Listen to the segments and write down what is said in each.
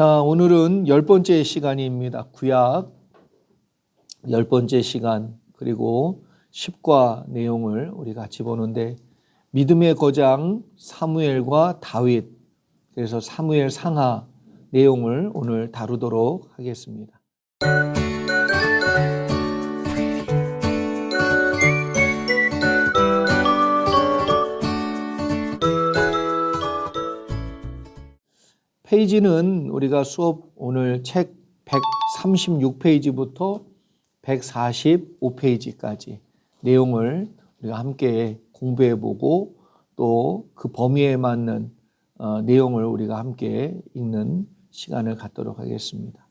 자, 오늘은 10번째 시간입니다. 구약 10번째 시간, 그리고 10과 내용을 우리 같이 보는데, 믿음의 거장 사무엘과 다윗, 그래서 사무엘 상하 내용을 오늘 다루도록 하겠습니다. 페이지는 우리가 수업 오늘 책 136페이지부터 145페이지까지 내용을 우리가 함께 공부해보고 또 그 범위에 맞는 내용을 우리가 함께 읽는 시간을 갖도록 하겠습니다.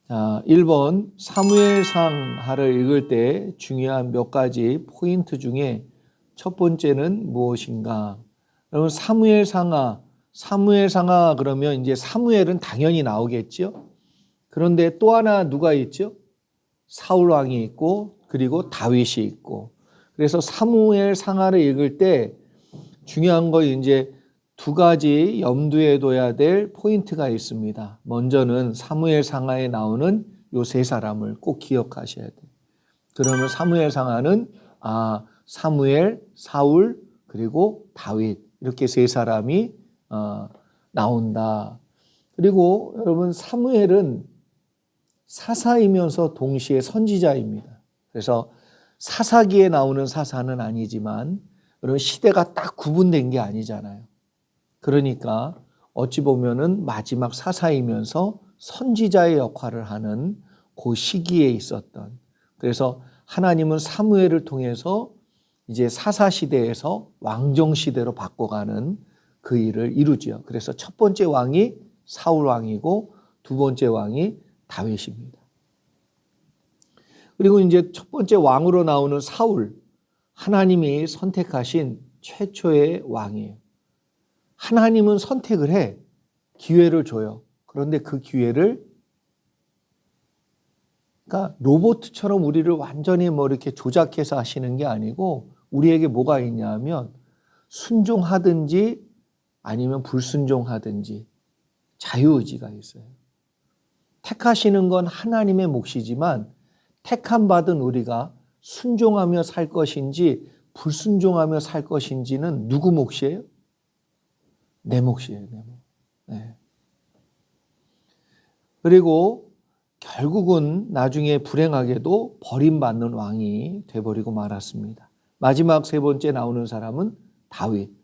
자, 1번 사무엘상하를 읽을 때 중요한 몇 가지 포인트 중에 첫 번째는 무엇인가? 여러분, 사무엘상하 그러면 이제 사무엘은 당연히 나오겠죠. 그런데 또 하나 누가 있죠? 사울 왕이 있고 그리고 다윗이 있고. 그래서 사무엘 상하를 읽을 때 중요한 거 이제 두 가지 염두에 둬야 될 포인트가 있습니다. 먼저는 사무엘 상하에 나오는 요 세 사람을 꼭 기억하셔야 돼요. 그러면 사무엘 상하는 사무엘, 사울, 그리고 다윗, 이렇게 세 사람이 나온다. 그리고 여러분, 사무엘은 사사이면서 동시에 선지자입니다. 그래서 사사기에 나오는 사사는 아니지만 여러분, 시대가 딱 구분된 게 아니잖아요. 그러니까 어찌 보면은 마지막 사사이면서 선지자의 역할을 하는 그 시기에 있었던, 그래서 하나님은 사무엘을 통해서 이제 사사 시대에서 왕정 시대로 바꿔가는 그 일을 이루죠. 그래서 첫 번째 왕이 사울 왕이고 두 번째 왕이 다윗입니다. 그리고 이제 첫 번째 왕으로 나오는 사울, 하나님이 선택하신 최초의 왕이에요. 하나님은 선택을 해, 기회를 줘요. 그런데 그 기회를, 그러니까 로봇처럼 우리를 완전히 이렇게 조작해서 하시는 게 아니고, 우리에게 뭐가 있냐면 순종하든지 아니면 불순종하든지 자유의지가 있어요. 택하시는 건 하나님의 몫이지만 택함 받은 우리가 순종하며 살 것인지 불순종하며 살 것인지는 누구 몫이에요? 내 몫이에요. 내 몫. 네. 그리고 결국은 나중에 불행하게도 버림받는 왕이 돼버리고 말았습니다. 마지막 세 번째 나오는 사람은 다윗.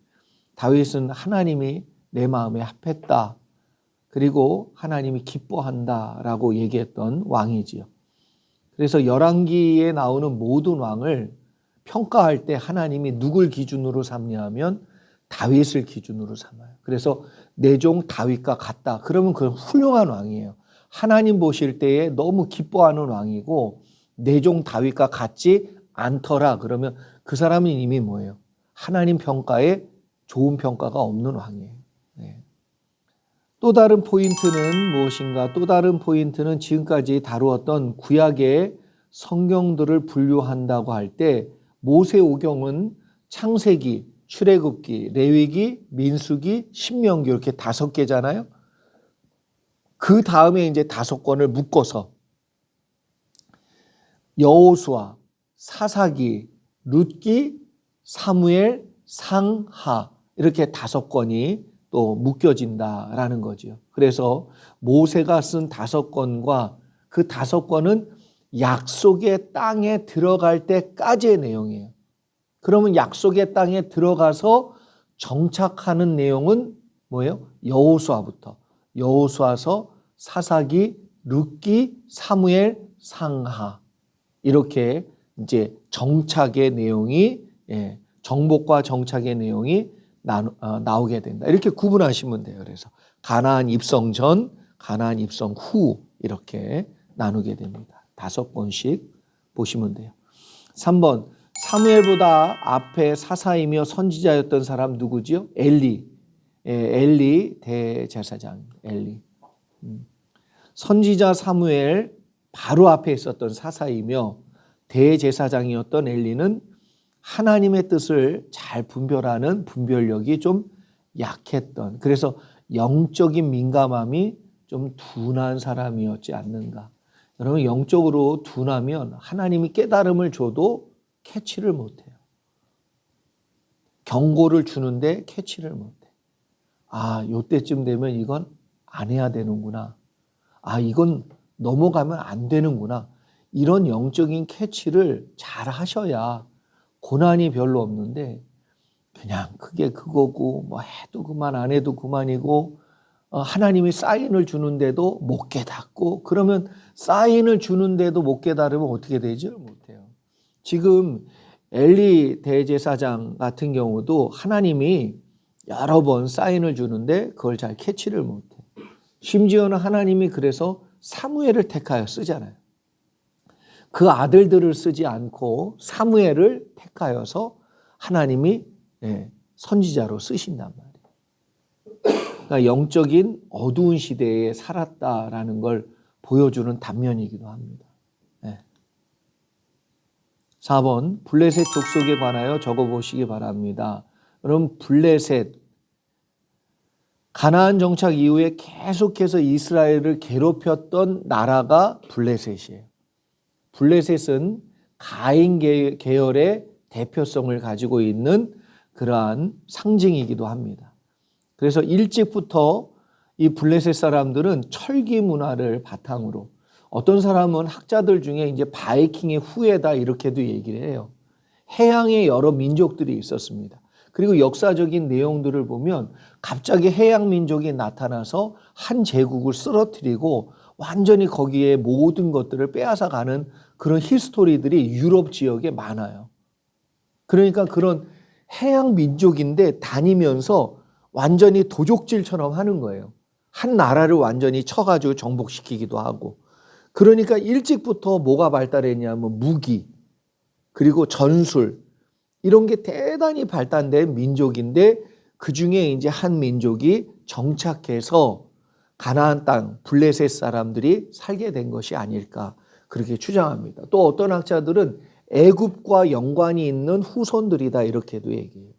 다윗은 하나님이 내 마음에 합했다, 그리고 하나님이 기뻐한다라고 얘기했던 왕이지요. 그래서 열왕기에 나오는 모든 왕을 평가할 때 하나님이 누굴 기준으로 삼냐 하면 다윗을 기준으로 삼아요. 그래서 내 종 다윗과 같다, 그러면 그건 훌륭한 왕이에요. 하나님 보실 때에 너무 기뻐하는 왕이고, 내 종 다윗과 같지 않더라 그러면 그 사람은 이미 뭐예요? 하나님 평가에 좋은 평가가 없는 왕이에요. 네. 또 다른 포인트는 무엇인가? 또 다른 포인트는 지금까지 다루었던 구약의 성경들을 분류한다고 할 때 모세오경은 창세기, 출애굽기, 레위기, 민수기, 신명기 이렇게 5개잖아요. 그 다음에 이제 5권을 묶어서 여호수아, 사사기, 룻기, 사무엘, 상하, 이렇게 5권이 또 묶여진다라는 거죠. 그래서 모세가 쓴 5권과 그 5권은 약속의 땅에 들어갈 때까지의 내용이에요. 그러면 약속의 땅에 들어가서 정착하는 내용은 뭐예요? 여호수아부터, 여호수아서, 사사기, 룻기, 사무엘, 상하, 이렇게 이제 정착의 내용이, 정복과 정착의 내용이 나오게 된다. 이렇게 구분하시면 돼요. 그래서 가나안 입성 전, 가나안 입성 후, 이렇게 나누게 됩니다. 5번씩 보시면 돼요. 3번, 사무엘보다 앞에 사사이며 선지자였던 사람 누구지요? 엘리. 엘리 대제사장, 엘리. 선지자 사무엘 바로 앞에 있었던 사사이며 대제사장이었던 엘리는 하나님의 뜻을 잘 분별하는 분별력이 좀 약했던, 그래서 영적인 민감함이 좀 둔한 사람이었지 않는가. 여러분, 영적으로 둔하면 하나님이 깨달음을 줘도 캐치를 못해요. 경고를 주는데 캐치를 못해. 아, 요때쯤 되면 이건 안 해야 되는구나. 아, 이건 넘어가면 안 되는구나. 이런 영적인 캐치를 잘 하셔야 고난이 별로 없는데, 그냥 그게 그거고 뭐 해도 그만 안 해도 그만이고, 하나님이 사인을 주는데도 못 깨닫고, 그러면 사인을 주는데도 못 깨달으면 어떻게 되죠? 못해요. 지금 엘리 대제사장 같은 경우도 하나님이 여러 번 사인을 주는데 그걸 잘 캐치를 못해. 심지어는 하나님이 그래서 사무엘을 택하여 쓰잖아요. 그 아들들을 쓰지 않고 사무엘을 택하여서 하나님이 선지자로 쓰신단 말이에요. 그러니까 영적인 어두운 시대에 살았다라는 걸 보여주는 단면이기도 합니다. 4번 블레셋 족속에 관하여 적어보시기 바랍니다. 그럼 블레셋, 가나안 정착 이후에 계속해서 이스라엘을 괴롭혔던 나라가 블레셋이에요. 블레셋은 가인 계열의 대표성을 가지고 있는 그러한 상징이기도 합니다. 그래서 일찍부터 이 블레셋 사람들은 철기 문화를 바탕으로, 어떤 사람은 학자들 중에 이제 바이킹의 후예다 이렇게도 얘기를 해요. 해양에 여러 민족들이 있었습니다. 그리고 역사적인 내용들을 보면 갑자기 해양 민족이 나타나서 한 제국을 쓰러뜨리고 완전히 거기에 모든 것들을 빼앗아 가는 그런 히스토리들이 유럽 지역에 많아요. 그러니까 그런 해양 민족인데 다니면서 완전히 도적질처럼 하는 거예요. 한 나라를 완전히 쳐가지고 정복시키기도 하고. 그러니까 일찍부터 뭐가 발달했냐면 무기, 그리고 전술, 이런 게 대단히 발달된 민족인데, 그 중에 이제 한 민족이 정착해서 가나안 땅 블레셋 사람들이 살게 된 것이 아닐까 그렇게 추정합니다. 또 어떤 학자들은 애굽과 연관이 있는 후손들이다 이렇게도 얘기해요.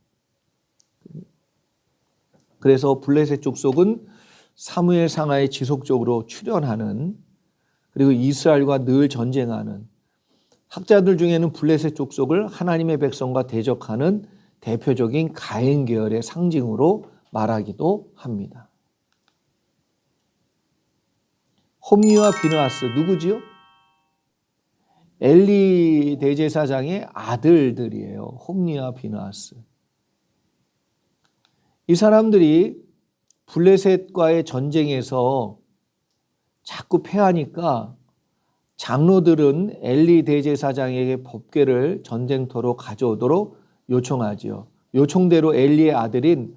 그래서 블레셋 족속은 사무엘 상하에 지속적으로 출현하는, 그리고 이스라엘과 늘 전쟁하는, 학자들 중에는 블레셋 족속을 하나님의 백성과 대적하는 대표적인 가인 계열의 상징으로 말하기도 합니다. 홈리와 비느하스 누구지요? 엘리 대제사장의 아들들이에요. 홈리와 비느하스. 이 사람들이 블레셋과의 전쟁에서 자꾸 패하니까 장로들은 엘리 대제사장에게 법궤를 전쟁터로 가져오도록 요청하지요. 요청대로 엘리의 아들인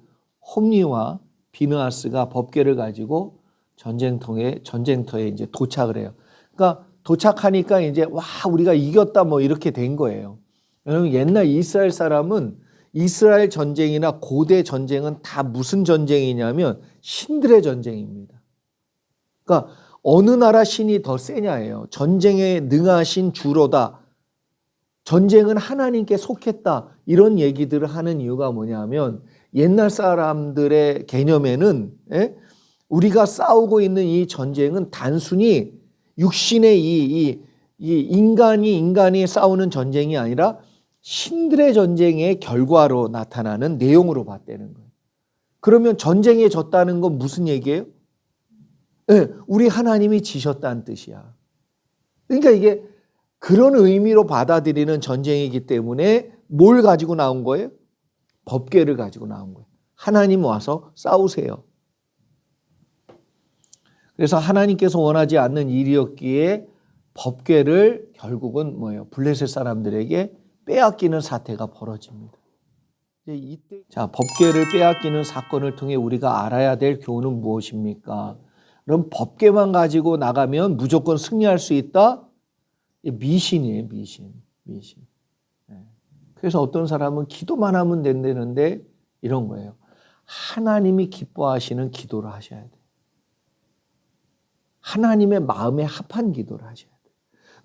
홈리와 비느하스가 법궤를 가지고 전쟁터에 이제 도착을 해요. 그러니까 도착하니까 이제 와, 우리가 이겼다 뭐 이렇게 된 거예요. 여러분, 옛날 이스라엘 사람은 이스라엘 전쟁이나 고대 전쟁은 다 무슨 전쟁이냐면 신들의 전쟁입니다. 그러니까 어느 나라 신이 더 세냐예요. 전쟁에 능하신 주로다. 전쟁은 하나님께 속했다. 이런 얘기들을 하는 이유가 뭐냐면, 옛날 사람들의 개념에는 우리가 싸우고 있는 이 전쟁은 단순히 육신의 이 인간이 싸우는 전쟁이 아니라 신들의 전쟁의 결과로 나타나는 내용으로 봤다는 거예요. 그러면 전쟁에 졌다는 건 무슨 얘기예요? 우리 하나님이 지셨다는 뜻이야. 그러니까 이게 그런 의미로 받아들이는 전쟁이기 때문에 뭘 가지고 나온 거예요? 법궤를 가지고 나온 거예요. 하나님 와서 싸우세요. 그래서 하나님께서 원하지 않는 일이었기에 법궤를 결국은 뭐예요? 블레셋 사람들에게 빼앗기는 사태가 벌어집니다. 자, 법궤를 빼앗기는 사건을 통해 우리가 알아야 될 교훈은 무엇입니까? 그럼 법궤만 가지고 나가면 무조건 승리할 수 있다? 미신이에요, 미신. 그래서 어떤 사람은 기도만 하면 된다는데 이런 거예요. 하나님이 기뻐하시는 기도를 하셔야 돼요. 하나님의 마음에 합한 기도를 하셔야 돼요.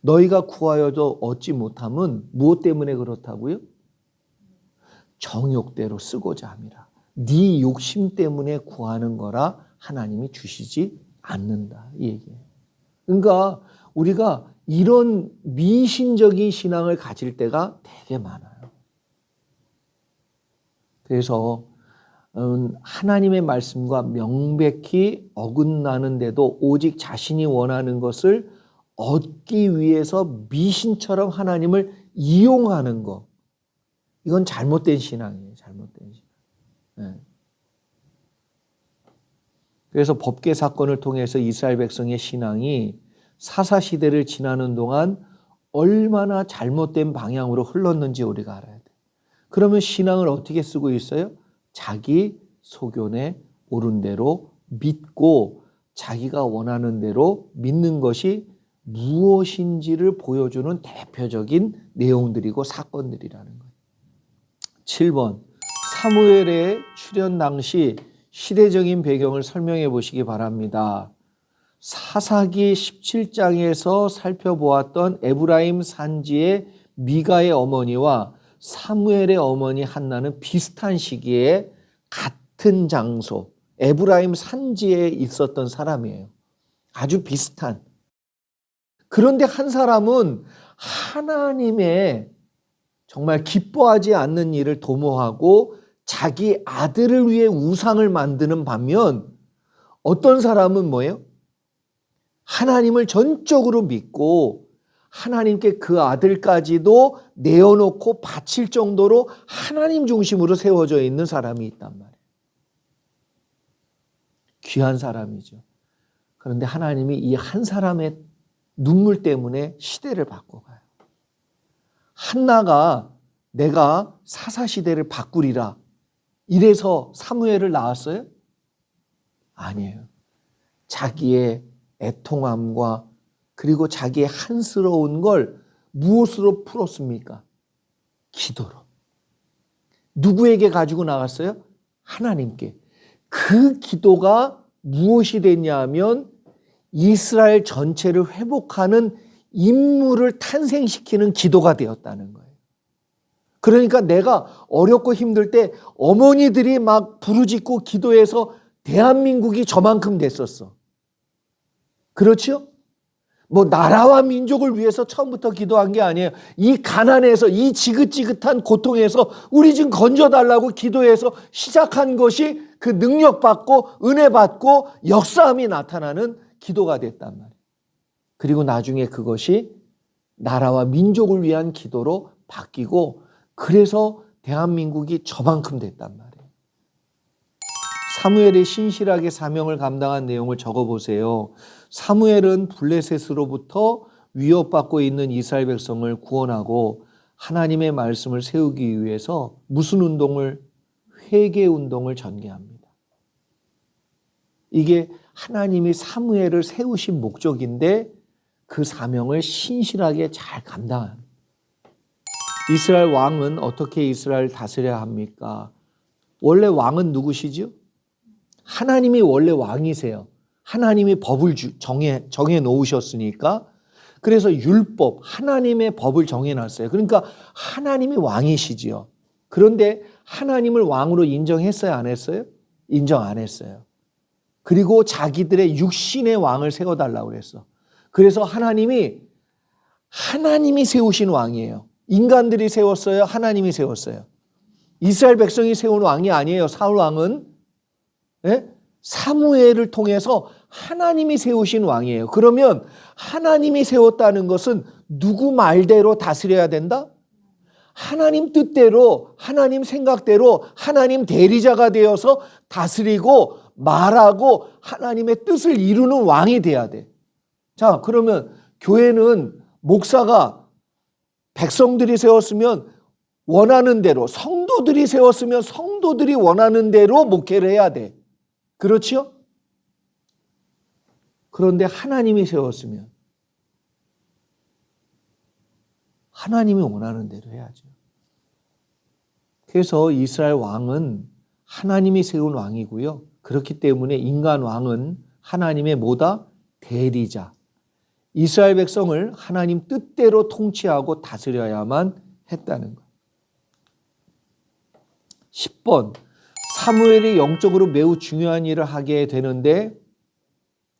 너희가 구하여도 얻지 못함은 무엇 때문에 그렇다고요? 정욕대로 쓰고자 함이라. 네 욕심 때문에 구하는 거라 하나님이 주시지 않는다. 이 얘기예요. 그러니까 우리가 이런 미신적인 신앙을 가질 때가 되게 많아요. 그래서 하나님의 말씀과 명백히 어긋나는데도 오직 자신이 원하는 것을 얻기 위해서 미신처럼 하나님을 이용하는 것. 이건 잘못된 신앙이에요. 잘못된 신앙. 네. 그래서 법계 사건을 통해서 이스라엘 백성의 신앙이 사사시대를 지나는 동안 얼마나 잘못된 방향으로 흘렀는지 우리가 알아야 돼요. 그러면 신앙을 어떻게 쓰고 있어요? 자기 소견에 옳은 대로 믿고 자기가 원하는 대로 믿는 것이 무엇인지를 보여주는 대표적인 내용들이고 사건들이라는 거예요. 7번, 사무엘의 출현 당시 시대적인 배경을 설명해 보시기 바랍니다. 사사기 17장에서 살펴보았던 에브라임 산지의 미가의 어머니와 사무엘의 어머니 한나는 비슷한 시기에 같은 장소, 에브라임 산지에 있었던 사람이에요. 아주 비슷한. 그런데 한 사람은 하나님의 정말 기뻐하지 않는 일을 도모하고 자기 아들을 위해 우상을 만드는 반면 어떤 사람은 뭐예요? 하나님을 전적으로 믿고 하나님께 그 아들까지도 내어놓고 바칠 정도로 하나님 중심으로 세워져 있는 사람이 있단 말이에요. 귀한 사람이죠. 그런데 하나님이 이 한 사람의 눈물 때문에 시대를 바꿔가요. 한나가 내가 사사시대를 바꾸리라 이래서 사무엘을 낳았어요? 아니에요. 자기의 애통함과 그리고 자기의 한스러운 걸 무엇으로 풀었습니까? 기도로. 누구에게 가지고 나갔어요? 하나님께. 그 기도가 무엇이 됐냐 하면 이스라엘 전체를 회복하는 인물을 탄생시키는 기도가 되었다는 거예요. 그러니까 내가 어렵고 힘들 때 어머니들이 막 부르짖고 기도해서 대한민국이 저만큼 됐었어. 그렇죠? 뭐 나라와 민족을 위해서 처음부터 기도한 게 아니에요. 이 가난에서 이 지긋지긋한 고통에서 우리 좀 건져달라고 기도해서 시작한 것이 그 능력받고 은혜받고 역사함이 나타나는 기도가 됐단 말이에요. 그리고 나중에 그것이 나라와 민족을 위한 기도로 바뀌고 그래서 대한민국이 저만큼 됐단 말이에요. 사무엘이 신실하게 사명을 감당한 내용을 적어보세요. 사무엘은 블레셋으로부터 위협받고 있는 이스라엘 백성을 구원하고 하나님의 말씀을 세우기 위해서 무슨 운동을? 회개 운동을 전개합니다. 이게 하나님이 사무엘을 세우신 목적인데 그 사명을 신실하게 잘 감당합니다. 이스라엘 왕은 어떻게 이스라엘을 다스려야 합니까? 원래 왕은 누구시죠? 하나님이 원래 왕이세요. 하나님이 법을 정해 놓으셨으니까 그래서 율법, 하나님의 법을 정해놨어요. 그러니까 하나님이 왕이시지요. 그런데 하나님을 왕으로 인정했어요? 안 했어요? 인정 안 했어요. 그리고 자기들의 육신의 왕을 세워달라고 그랬어. 그래서 하나님이 세우신 왕이에요. 인간들이 세웠어요? 하나님이 세웠어요? 이스라엘 백성이 세운 왕이 아니에요. 사울 왕은. 네? 사무엘을 통해서 하나님이 세우신 왕이에요. 그러면 하나님이 세웠다는 것은 누구 말대로 다스려야 된다? 하나님 뜻대로, 하나님 생각대로 하나님 대리자가 되어서 다스리고 말하고 하나님의 뜻을 이루는 왕이 돼야 돼. 자, 그러면 교회는 목사가 백성들이 세웠으면 원하는 대로, 성도들이 세웠으면 성도들이 원하는 대로 목회를 해야 돼. 그렇죠? 그런데 하나님이 세웠으면 하나님이 원하는 대로 해야죠. 그래서 이스라엘 왕은 하나님이 세운 왕이고요. 그렇기 때문에 인간 왕은 하나님의 뭐다? 대리자. 이스라엘 백성을 하나님 뜻대로 통치하고 다스려야만 했다는 것. 10번 사무엘이 영적으로 매우 중요한 일을 하게 되는데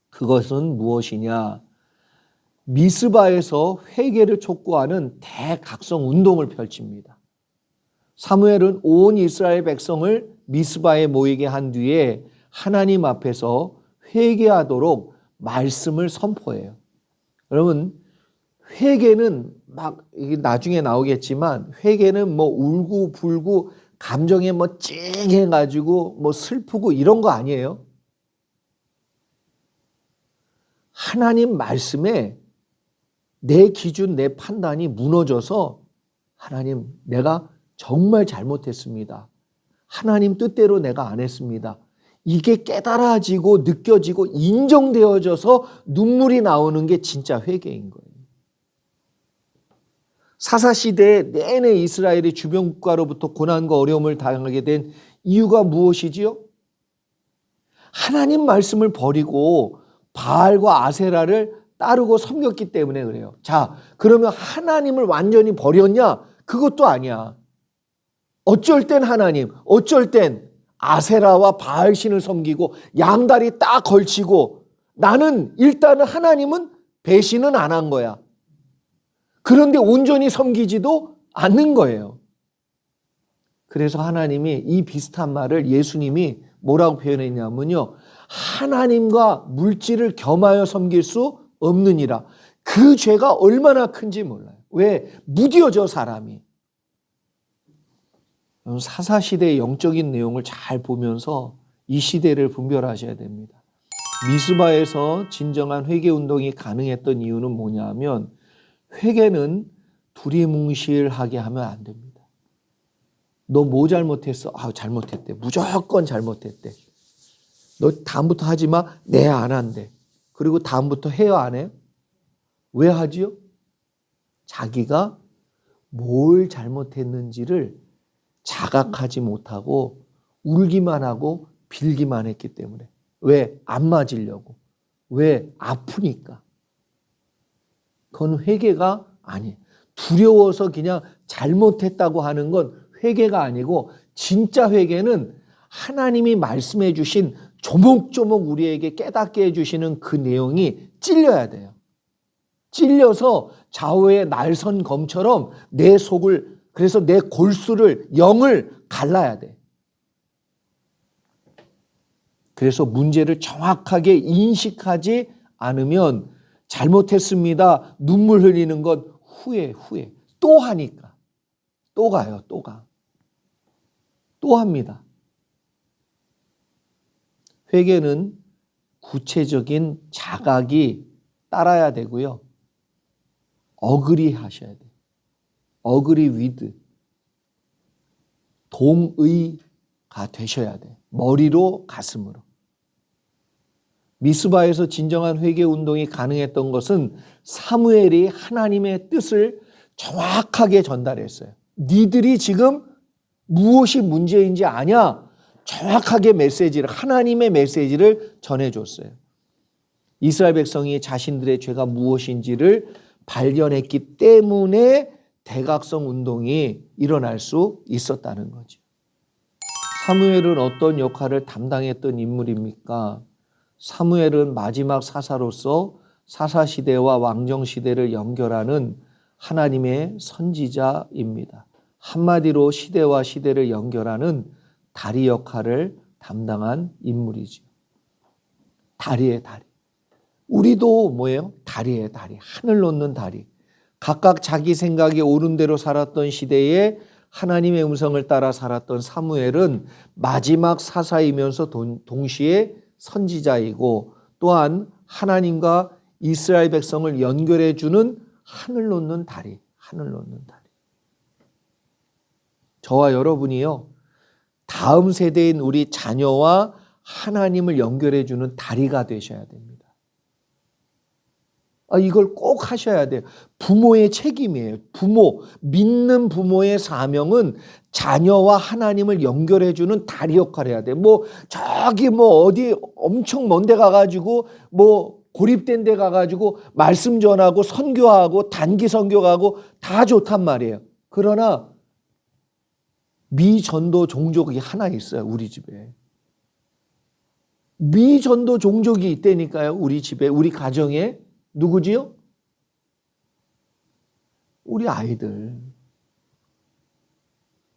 그것은 무엇이냐? 미스바에서 회개를 촉구하는 대각성 운동을 펼칩니다. 사무엘은 온 이스라엘 백성을 미스바에 모이게 한 뒤에 하나님 앞에서 회개하도록 말씀을 선포해요. 여러분, 회개는 막 이게 나중에 나오겠지만 회개는 뭐 울고 불고 감정에 뭐 찡해가지고 뭐 슬프고 이런 거 아니에요. 하나님 말씀에 내 기준, 내 판단이 무너져서 하나님, 내가 정말 잘못했습니다. 하나님 뜻대로 내가 안 했습니다. 이게 깨달아지고 느껴지고 인정되어져서 눈물이 나오는 게 진짜 회개인 거예요. 사사시대 내내 이스라엘이 주변 국가로부터 고난과 어려움을 당하게 된 이유가 무엇이지요? 하나님 말씀을 버리고 바알과 아세라를 따르고 섬겼기 때문에 그래요. 자, 그러면 하나님을 완전히 버렸냐? 그것도 아니야. 어쩔 땐 하나님, 어쩔 땐 아세라와 바알신을 섬기고 양다리 딱 걸치고 나는 일단은 하나님은 배신은 안 한 거야. 그런데 온전히 섬기지도 않는 거예요. 그래서 하나님이 이 비슷한 말을 예수님이 뭐라고 표현했냐면요. 하나님과 물질을 겸하여 섬길 수 없느니라. 그 죄가 얼마나 큰지 몰라요. 왜? 무뎌져 사람이. 사사시대의 영적인 내용을 잘 보면서 이 시대를 분별하셔야 됩니다. 미스바에서 진정한 회개운동이 가능했던 이유는 뭐냐면 회개는 두리뭉실하게 하면 안 됩니다. 너 뭐 잘못했어? 잘못했대. 무조건 잘못했대. 너 다음부터 하지 마. 네, 안 한대. 그리고 다음부터 해요, 안 해요? 왜 하지요? 자기가 뭘 잘못했는지를 자각하지 못하고 울기만 하고 빌기만 했기 때문에. 왜? 안 맞으려고. 왜? 아프니까. 그건 회개가 아니에요. 두려워서 그냥 잘못했다고 하는 건 회개가 아니고 진짜 회개는 하나님이 말씀해 주신 조목조목 우리에게 깨닫게 해주시는 그 내용이 찔려야 돼요. 찔려서 좌우의 날선 검처럼 내 속을, 그래서 내 골수를, 영을 갈라야 돼. 그래서 문제를 정확하게 인식하지 않으면 잘못했습니다. 눈물 흘리는 건 후회. 또 하니까. 또 가요, 또 가. 또 합니다. 회개는 구체적인 자각이 따라야 되고요. 어그리 하셔야 돼요. 어그리 위드. 동의가 되셔야 돼요. 머리로 가슴으로. 미스바에서 진정한 회개 운동이 가능했던 것은 사무엘이 하나님의 뜻을 정확하게 전달했어요. 니들이 지금 무엇이 문제인지 아냐? 정확하게 메시지를, 하나님의 메시지를 전해줬어요. 이스라엘 백성이 자신들의 죄가 무엇인지를 발견했기 때문에 대각성 운동이 일어날 수 있었다는 거죠. 사무엘은 어떤 역할을 담당했던 인물입니까? 사무엘은 마지막 사사로서 사사시대와 왕정시대를 연결하는 하나님의 선지자입니다. 한마디로 시대와 시대를 연결하는 다리 역할을 담당한 인물이죠. 다리의 다리. 우리도 뭐예요? 다리의 다리. 하늘 놓는 다리. 각각 자기 생각에 옳은 대로 살았던 시대에 하나님의 음성을 따라 살았던 사무엘은 마지막 사사이면서 동시에 선지자이고 또한 하나님과 이스라엘 백성을 연결해 주는 하늘 놓는 다리, 하늘 놓는 다리. 저와 여러분이요, 다음 세대인 우리 자녀와 하나님을 연결해 주는 다리가 되셔야 됩니다. 이걸 꼭 하셔야 돼요. 부모의 책임이에요. 믿는 부모의 사명은 자녀와 하나님을 연결해 주는 다리 역할을 해야 돼요. 저기 어디 엄청 먼 데 가가지고 고립된 데 가가지고 말씀 전하고 선교하고 단기 선교 가고 다 좋단 말이에요. 그러나 미전도 종족이 하나 있어요. 우리 집에. 미전도 종족이 있다니까요. 우리 집에, 우리 가정에. 누구지요? 우리 아이들.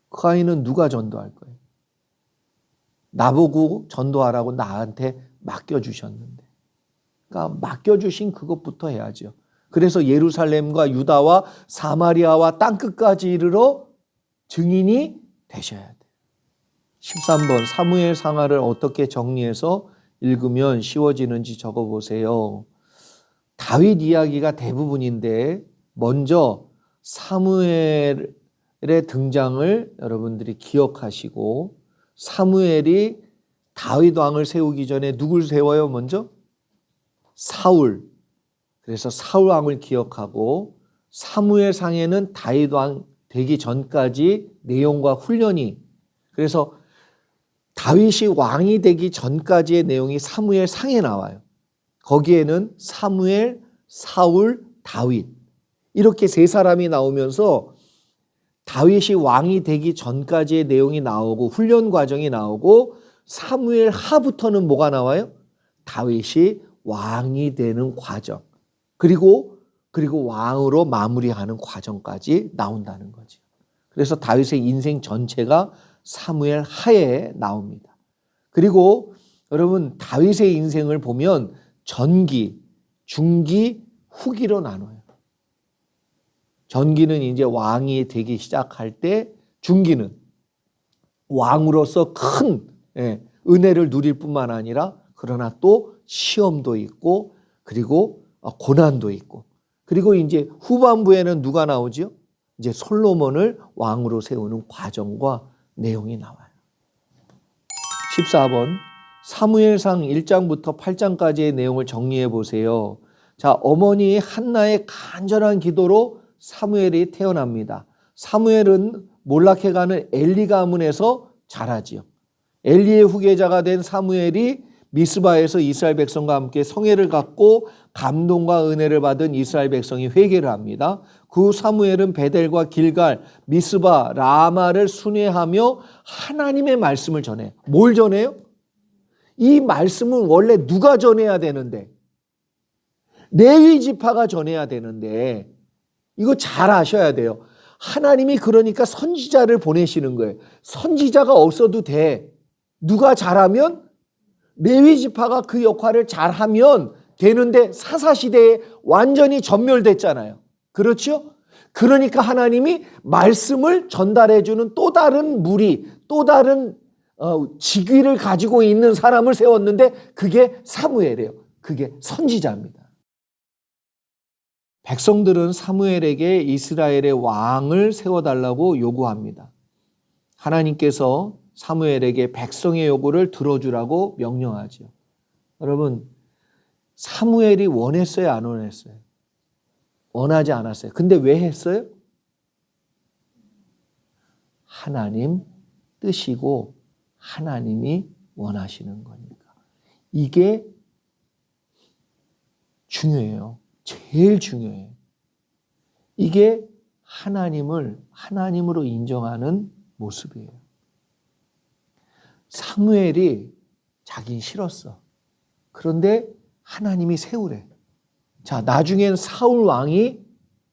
그 아이는 누가 전도할 거예요? 나보고 전도하라고 나한테 맡겨주셨는데. 그러니까 맡겨주신 그것부터 해야죠. 그래서 예루살렘과 유다와 사마리아와 땅끝까지 이르러 증인이 되셔야 돼요. 13번 사무엘 상하를 어떻게 정리해서 읽으면 쉬워지는지 적어보세요. 다윗 이야기가 대부분인데 먼저 사무엘의 등장을 여러분들이 기억하시고, 사무엘이 다윗 왕을 세우기 전에 누굴 세워요? 먼저 사울. 그래서 사울 왕을 기억하고, 사무엘 상에는 다윗 왕 되기 전까지 내용과 훈련이, 그래서 다윗이 왕이 되기 전까지의 내용이 사무엘 상에 나와요. 거기에는 사무엘, 사울, 다윗 이렇게 세 사람이 나오면서 다윗이 왕이 되기 전까지의 내용이 나오고 훈련 과정이 나오고, 사무엘 하부터는 뭐가 나와요? 다윗이 왕이 되는 과정, 그리고 왕으로 마무리하는 과정까지 나온다는 거죠. 그래서 다윗의 인생 전체가 사무엘 하에 나옵니다. 그리고 여러분, 다윗의 인생을 보면 전기, 중기, 후기로 나눠요. 전기는 이제 왕이 되기 시작할 때, 중기는 왕으로서 큰 은혜를 누릴 뿐만 아니라 그러나 또 시험도 있고, 그리고 고난도 있고, 그리고 이제 후반부에는 누가 나오죠? 이제 솔로몬을 왕으로 세우는 과정과 내용이 나와요. 14번 사무엘상 1장부터 8장까지의 내용을 정리해 보세요. 자, 어머니 한나의 간절한 기도로 사무엘이 태어납니다. 사무엘은 몰락해가는 엘리 가문에서 자라지요. 엘리의 후계자가 된 사무엘이 미스바에서 이스라엘 백성과 함께 성회를 갖고 감동과 은혜를 받은 이스라엘 백성이 회개를 합니다. 그 사무엘은 베델과 길갈, 미스바, 라마를 순회하며 하나님의 말씀을 전해요. 뭘 전해요? 이 말씀은 원래 누가 전해야 되는데? 레위 지파가 전해야 되는데, 이거 잘 아셔야 돼요. 하나님이 그러니까 선지자를 보내시는 거예요. 선지자가 없어도 돼. 누가 잘하면? 레위 지파가 그 역할을 잘하면 되는데, 사사시대에 완전히 전멸됐잖아요. 그렇죠? 그러니까 하나님이 말씀을 전달해주는 또 다른 무리, 또 다른 직위를 가지고 있는 사람을 세웠는데, 그게 사무엘이에요. 그게 선지자입니다. 백성들은 사무엘에게 이스라엘의 왕을 세워달라고 요구합니다. 하나님께서 사무엘에게 백성의 요구를 들어주라고 명령하죠. 여러분, 사무엘이 원했어요, 안 원했어요? 원하지 않았어요. 근데 왜 했어요? 하나님 뜻이고 하나님이 원하시는 거니까. 이게 중요해요. 제일 중요해요. 이게 하나님을 하나님으로 인정하는 모습이에요. 사무엘이 자긴 싫었어. 그런데 하나님이 세우래. 자, 나중엔 사울 왕이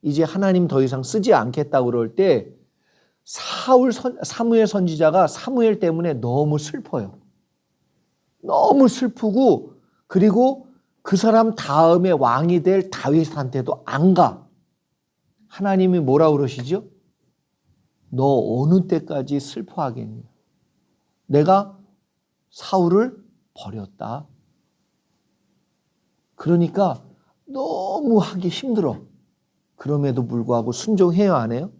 이제 하나님 더 이상 쓰지 않겠다고 그럴 때 사무엘 선지자가 사무엘 때문에 너무 슬퍼요. 너무 슬프고, 그리고 그 사람 다음에 왕이 될 다윗한테도 안 가. 하나님이 뭐라 그러시죠? 너 어느 때까지 슬퍼하겠니? 내가 사울을 버렸다. 그러니까 너무 하기 힘들어. 그럼에도 불구하고 순종해요, 안 해요?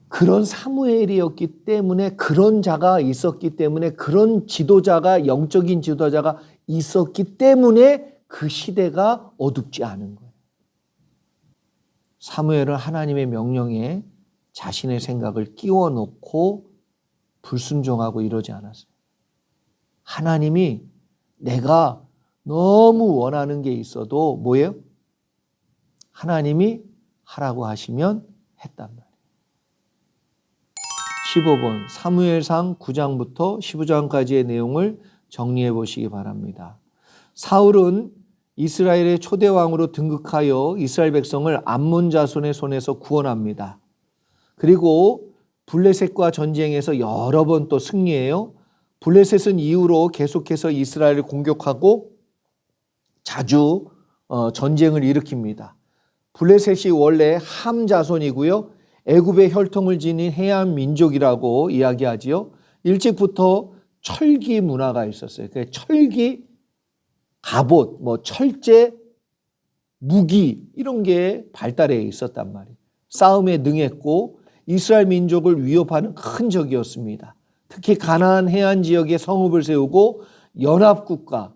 그런 사무엘이었기 때문에, 그런 자가 있었기 때문에, 그런 지도자가, 영적인 지도자가 있었기 때문에 그 시대가 어둡지 않은 거예요. 사무엘은 하나님의 명령에 자신의 생각을 끼워 넣고 불순종하고 이러지 않았어요. 하나님이 내가 너무 원하는 게 있어도 뭐예요? 하나님이 하라고 하시면 했단 말이에요. 15번 사무엘상 9장부터 15장까지의 내용을 정리해 보시기 바랍니다. 사울은 이스라엘의 초대 왕으로 등극하여 이스라엘 백성을 암몬 자손의 손에서 구원합니다. 그리고 블레셋과 전쟁에서 여러 번 또 승리해요. 블레셋은 이후로 계속해서 이스라엘을 공격하고 자주 전쟁을 일으킵니다. 블레셋이 원래 함 자손이고요. 애굽의 혈통을 지닌 해안 민족이라고 이야기하지요. 일찍부터 철기 문화가 있었어요. 철기, 갑옷, 철제, 무기 이런 게 발달해 있었단 말이에요. 싸움에 능했고 이스라엘 민족을 위협하는 큰 적이었습니다. 특히 가나안 해안 지역에 성읍을 세우고 연합국가를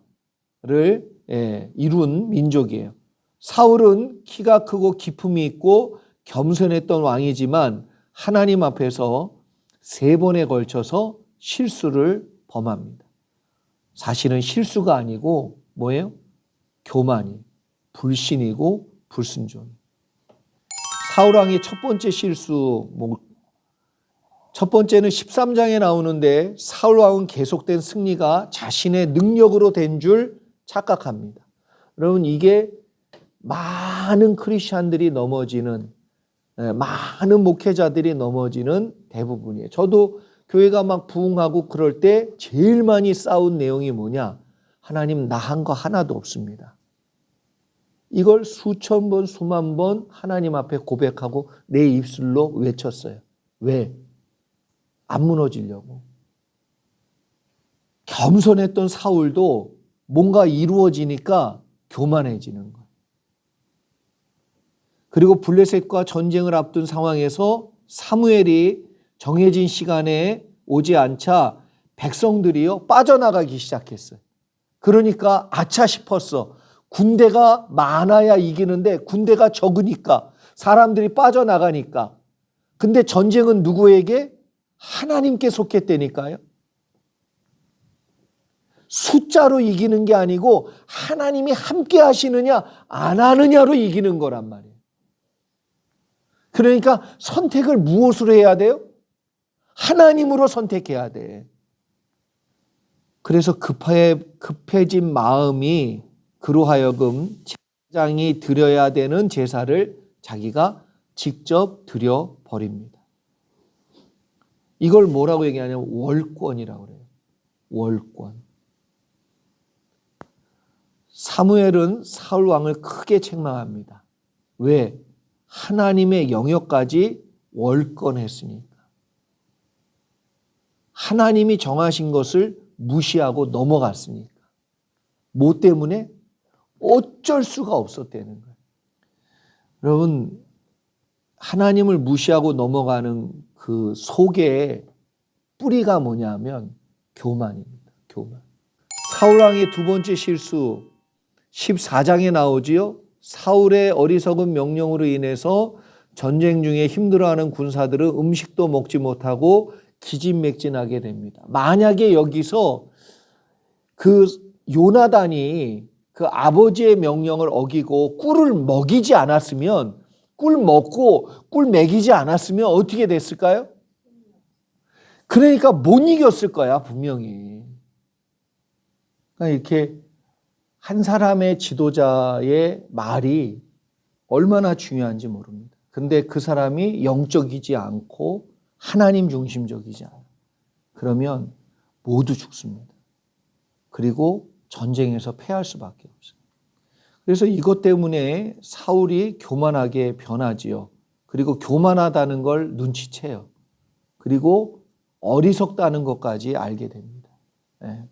이룬 민족이에요. 사울은 키가 크고 기품이 있고 겸손했던 왕이지만 하나님 앞에서 3번에 걸쳐서 실수를 범합니다. 사실은 실수가 아니고 뭐예요? 교만이, 불신이고 불순종. 사울왕의 첫 번째 실수, 첫 번째는 13장에 나오는데 사울왕은 계속된 승리가 자신의 능력으로 된 줄 착각합니다. 여러분 이게 많은 크리스찬들이 넘어지는, 많은 목회자들이 넘어지는 대부분이에요. 저도 교회가 막 부흥하고 그럴 때 제일 많이 싸운 내용이 뭐냐? 하나님 나 한 거 하나도 없습니다. 이걸 수천 번, 수만 번 하나님 앞에 고백하고 내 입술로 외쳤어요. 왜? 안 무너지려고. 겸손했던 사울도 뭔가 이루어지니까 교만해지는 거예요. 그리고 블레셋과 전쟁을 앞둔 상황에서 사무엘이 정해진 시간에 오지 않자 백성들이요 빠져나가기 시작했어요. 그러니까 아차 싶었어. 군대가 많아야 이기는데 군대가 적으니까 사람들이 빠져나가니까. 근데 전쟁은 누구에게? 하나님께 속했다니까요. 숫자로 이기는 게 아니고 하나님이 함께 하시느냐 안 하느냐로 이기는 거란 말이에요. 그러니까 선택을 무엇으로 해야 돼요? 하나님으로 선택해야 돼. 그래서 급해진 마음이 그로 하여금 제사장이 드려야 되는 제사를 자기가 직접 드려버립니다. 이걸 뭐라고 얘기하냐면 월권이라고 그래요. 월권. 사무엘은 사울 왕을 크게 책망합니다. 왜? 하나님의 영역까지 월권했으니까. 하나님이 정하신 것을 무시하고 넘어갔으니까. 뭐 때문에? 어쩔 수가 없었다는 거예요. 여러분, 하나님을 무시하고 넘어가는 그 속에 뿌리가 뭐냐면 교만입니다. 교만. 사울왕의 두 번째 실수 14장에 나오지요. 사울의 어리석은 명령으로 인해서 전쟁 중에 힘들어하는 군사들은 음식도 먹지 못하고 기진맥진하게 됩니다. 만약에 여기서 그 요나단이 그 아버지의 명령을 어기고 꿀을 먹이지 않았으면, 꿀 먹고 꿀 먹이지 않았으면 어떻게 됐을까요? 그러니까 못 이겼을 거야, 분명히. 그러니까 이렇게 한 사람의 지도자의 말이 얼마나 중요한지 모릅니다. 근데 그 사람이 영적이지 않고 하나님 중심적이지 않아요. 그러면 모두 죽습니다. 그리고 전쟁에서 패할 수밖에 없어요. 그래서 이것 때문에 사울이 교만하게 변하지요. 그리고 교만하다는 걸 눈치채요. 그리고 어리석다는 것까지 알게 됩니다. 네.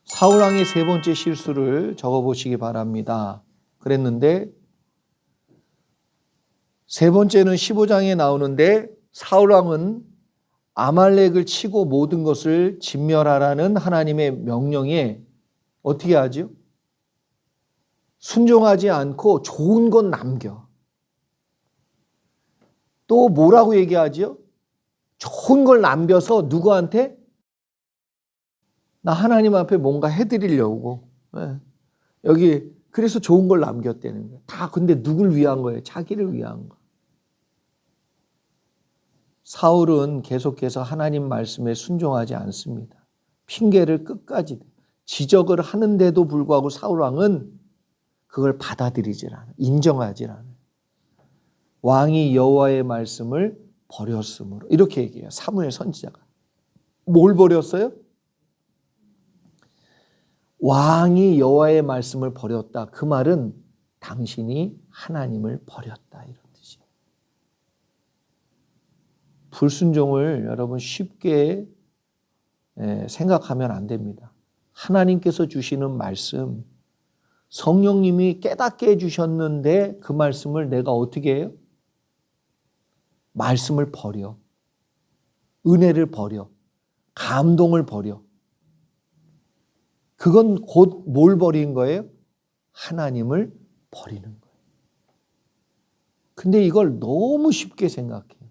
사울왕의 세 번째 실수를 적어보시기 바랍니다. 그랬는데 세 번째는 15장에 나오는데 사울왕은 아말렉을 치고 모든 것을 진멸하라는 하나님의 명령에 어떻게 하죠? 순종하지 않고 좋은 건 남겨. 또 뭐라고 얘기하죠? 좋은 걸 남겨서 누구한테? 나 하나님 앞에 뭔가 해드리려고. 여기 그래서 좋은 걸 남겼다는 거예요. 다 근데 누굴 위한 거예요? 자기를 위한 거. 사울은 계속해서 하나님 말씀에 순종하지 않습니다. 핑계를 끝까지 지적을 하는데도 불구하고 사울 왕은 그걸 받아들이질 않아요. 인정하질 않아요. 왕이 여호와의 말씀을 버렸으므로 이렇게 얘기해요. 사무엘 선지자가. 뭘 버렸어요? 왕이 여호와의 말씀을 버렸다. 그 말은 당신이 하나님을 버렸다 이런 뜻이에요. 불순종을 여러분 쉽게 생각하면 안 됩니다. 하나님께서 주시는 말씀, 성령님이 깨닫게 해주셨는데 그 말씀을 내가 어떻게 해요? 말씀을 버려. 은혜를 버려. 감동을 버려. 그건 곧 뭘 버린 거예요? 하나님을 버리는 거예요. 근데 이걸 너무 쉽게 생각해요.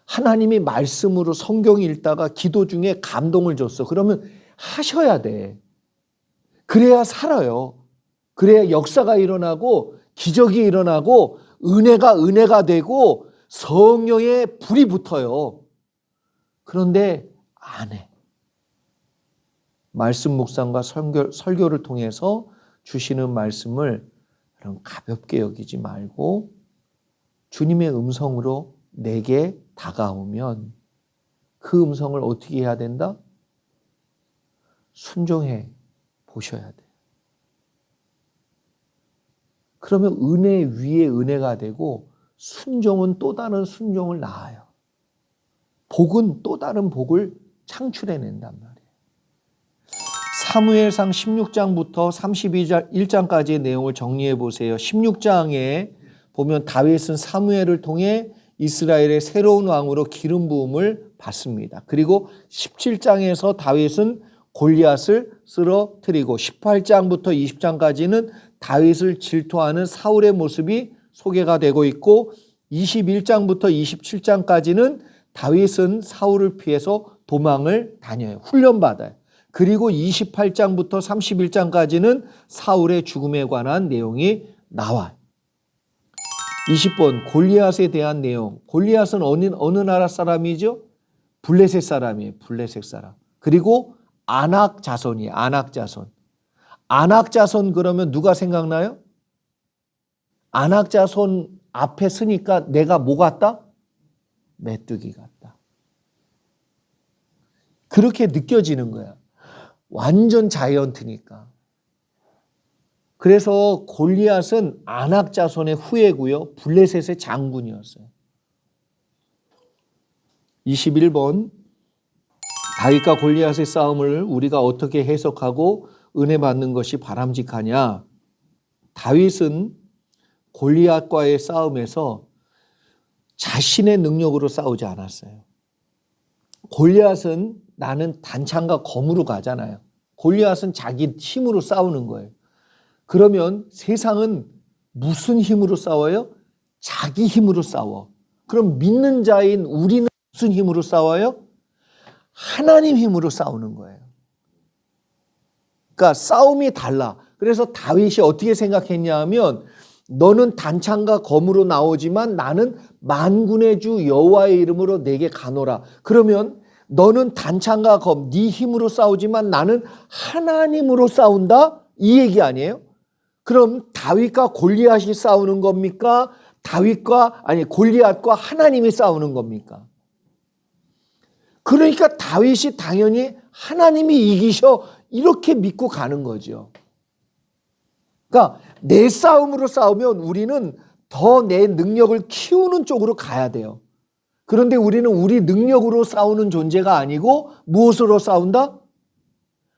하나님이 말씀으로 성경 읽다가 기도 중에 감동을 줬어. 그러면 하셔야 돼. 그래야 살아요. 그래야 역사가 일어나고 기적이 일어나고 은혜가 되고 성령의 불이 붙어요. 그런데 안 해. 말씀 묵상과 설교를 통해서 주시는 말씀을 가볍게 여기지 말고 주님의 음성으로 내게 다가오면 그 음성을 어떻게 해야 된다? 순종해 보셔야 돼요. 그러면 은혜 위에 은혜가 되고 순종은 또 다른 순종을 낳아요. 복은 또 다른 복을 창출해낸단 말이에요. 사무엘상 16장부터 31장까지의 내용을 정리해 보세요. 16장에 보면 다윗은 사무엘을 통해 이스라엘의 새로운 왕으로 기름 부음을 받습니다. 그리고 17장에서 다윗은 골리앗을 쓰러뜨리고 18장부터 20장까지는 다윗을 질투하는 사울의 모습이 소개가 되고 있고 21장부터 27장까지는 다윗은 사울을 피해서 도망을 다녀요. 훈련받아요. 그리고 28장부터 31장까지는 사울의 죽음에 관한 내용이 나와요. 20번 골리앗에 대한 내용. 골리앗은 어느 나라 사람이죠? 블레셋 사람이에요. 블레셋 사람. 그리고 아낙 자손이에요. 아낙 자손. 아낙 자손 그러면 누가 생각나요? 아낙 자손 앞에 쓰니까 내가 뭐 같다? 메뚜기 같다. 그렇게 느껴지는 거야. 완전 자이언트니까. 그래서 골리앗은 아낙 자손의 후예고요. 블레셋의 장군이었어요. 21번 다윗과 골리앗의 싸움을 우리가 어떻게 해석하고 은혜 받는 것이 바람직하냐? 다윗은 골리앗과의 싸움에서 자신의 능력으로 싸우지 않았어요. 골리앗은 나는 단창과 검으로 가잖아요. 골리앗은 자기 힘으로 싸우는 거예요. 그러면 세상은 무슨 힘으로 싸워요? 자기 힘으로 싸워. 그럼 믿는 자인 우리는 무슨 힘으로 싸워요? 하나님 힘으로 싸우는 거예요. 그러니까 싸움이 달라. 그래서 다윗이 어떻게 생각했냐 하면 너는 단창과 검으로 나오지만 나는 만군의 주 여호와의 이름으로 내게 가노라. 그러면 너는 단창과 검, 네 힘으로 싸우지만 나는 하나님으로 싸운다? 이 얘기 아니에요? 그럼 다윗과 골리앗이 싸우는 겁니까? 골리앗과 하나님이 싸우는 겁니까? 그러니까 다윗이 당연히 하나님이 이기셔 이렇게 믿고 가는 거죠. 그러니까 내 싸움으로 싸우면 우리는 더 내 능력을 키우는 쪽으로 가야 돼요. 그런데 우리는 우리 능력으로 싸우는 존재가 아니고 무엇으로 싸운다?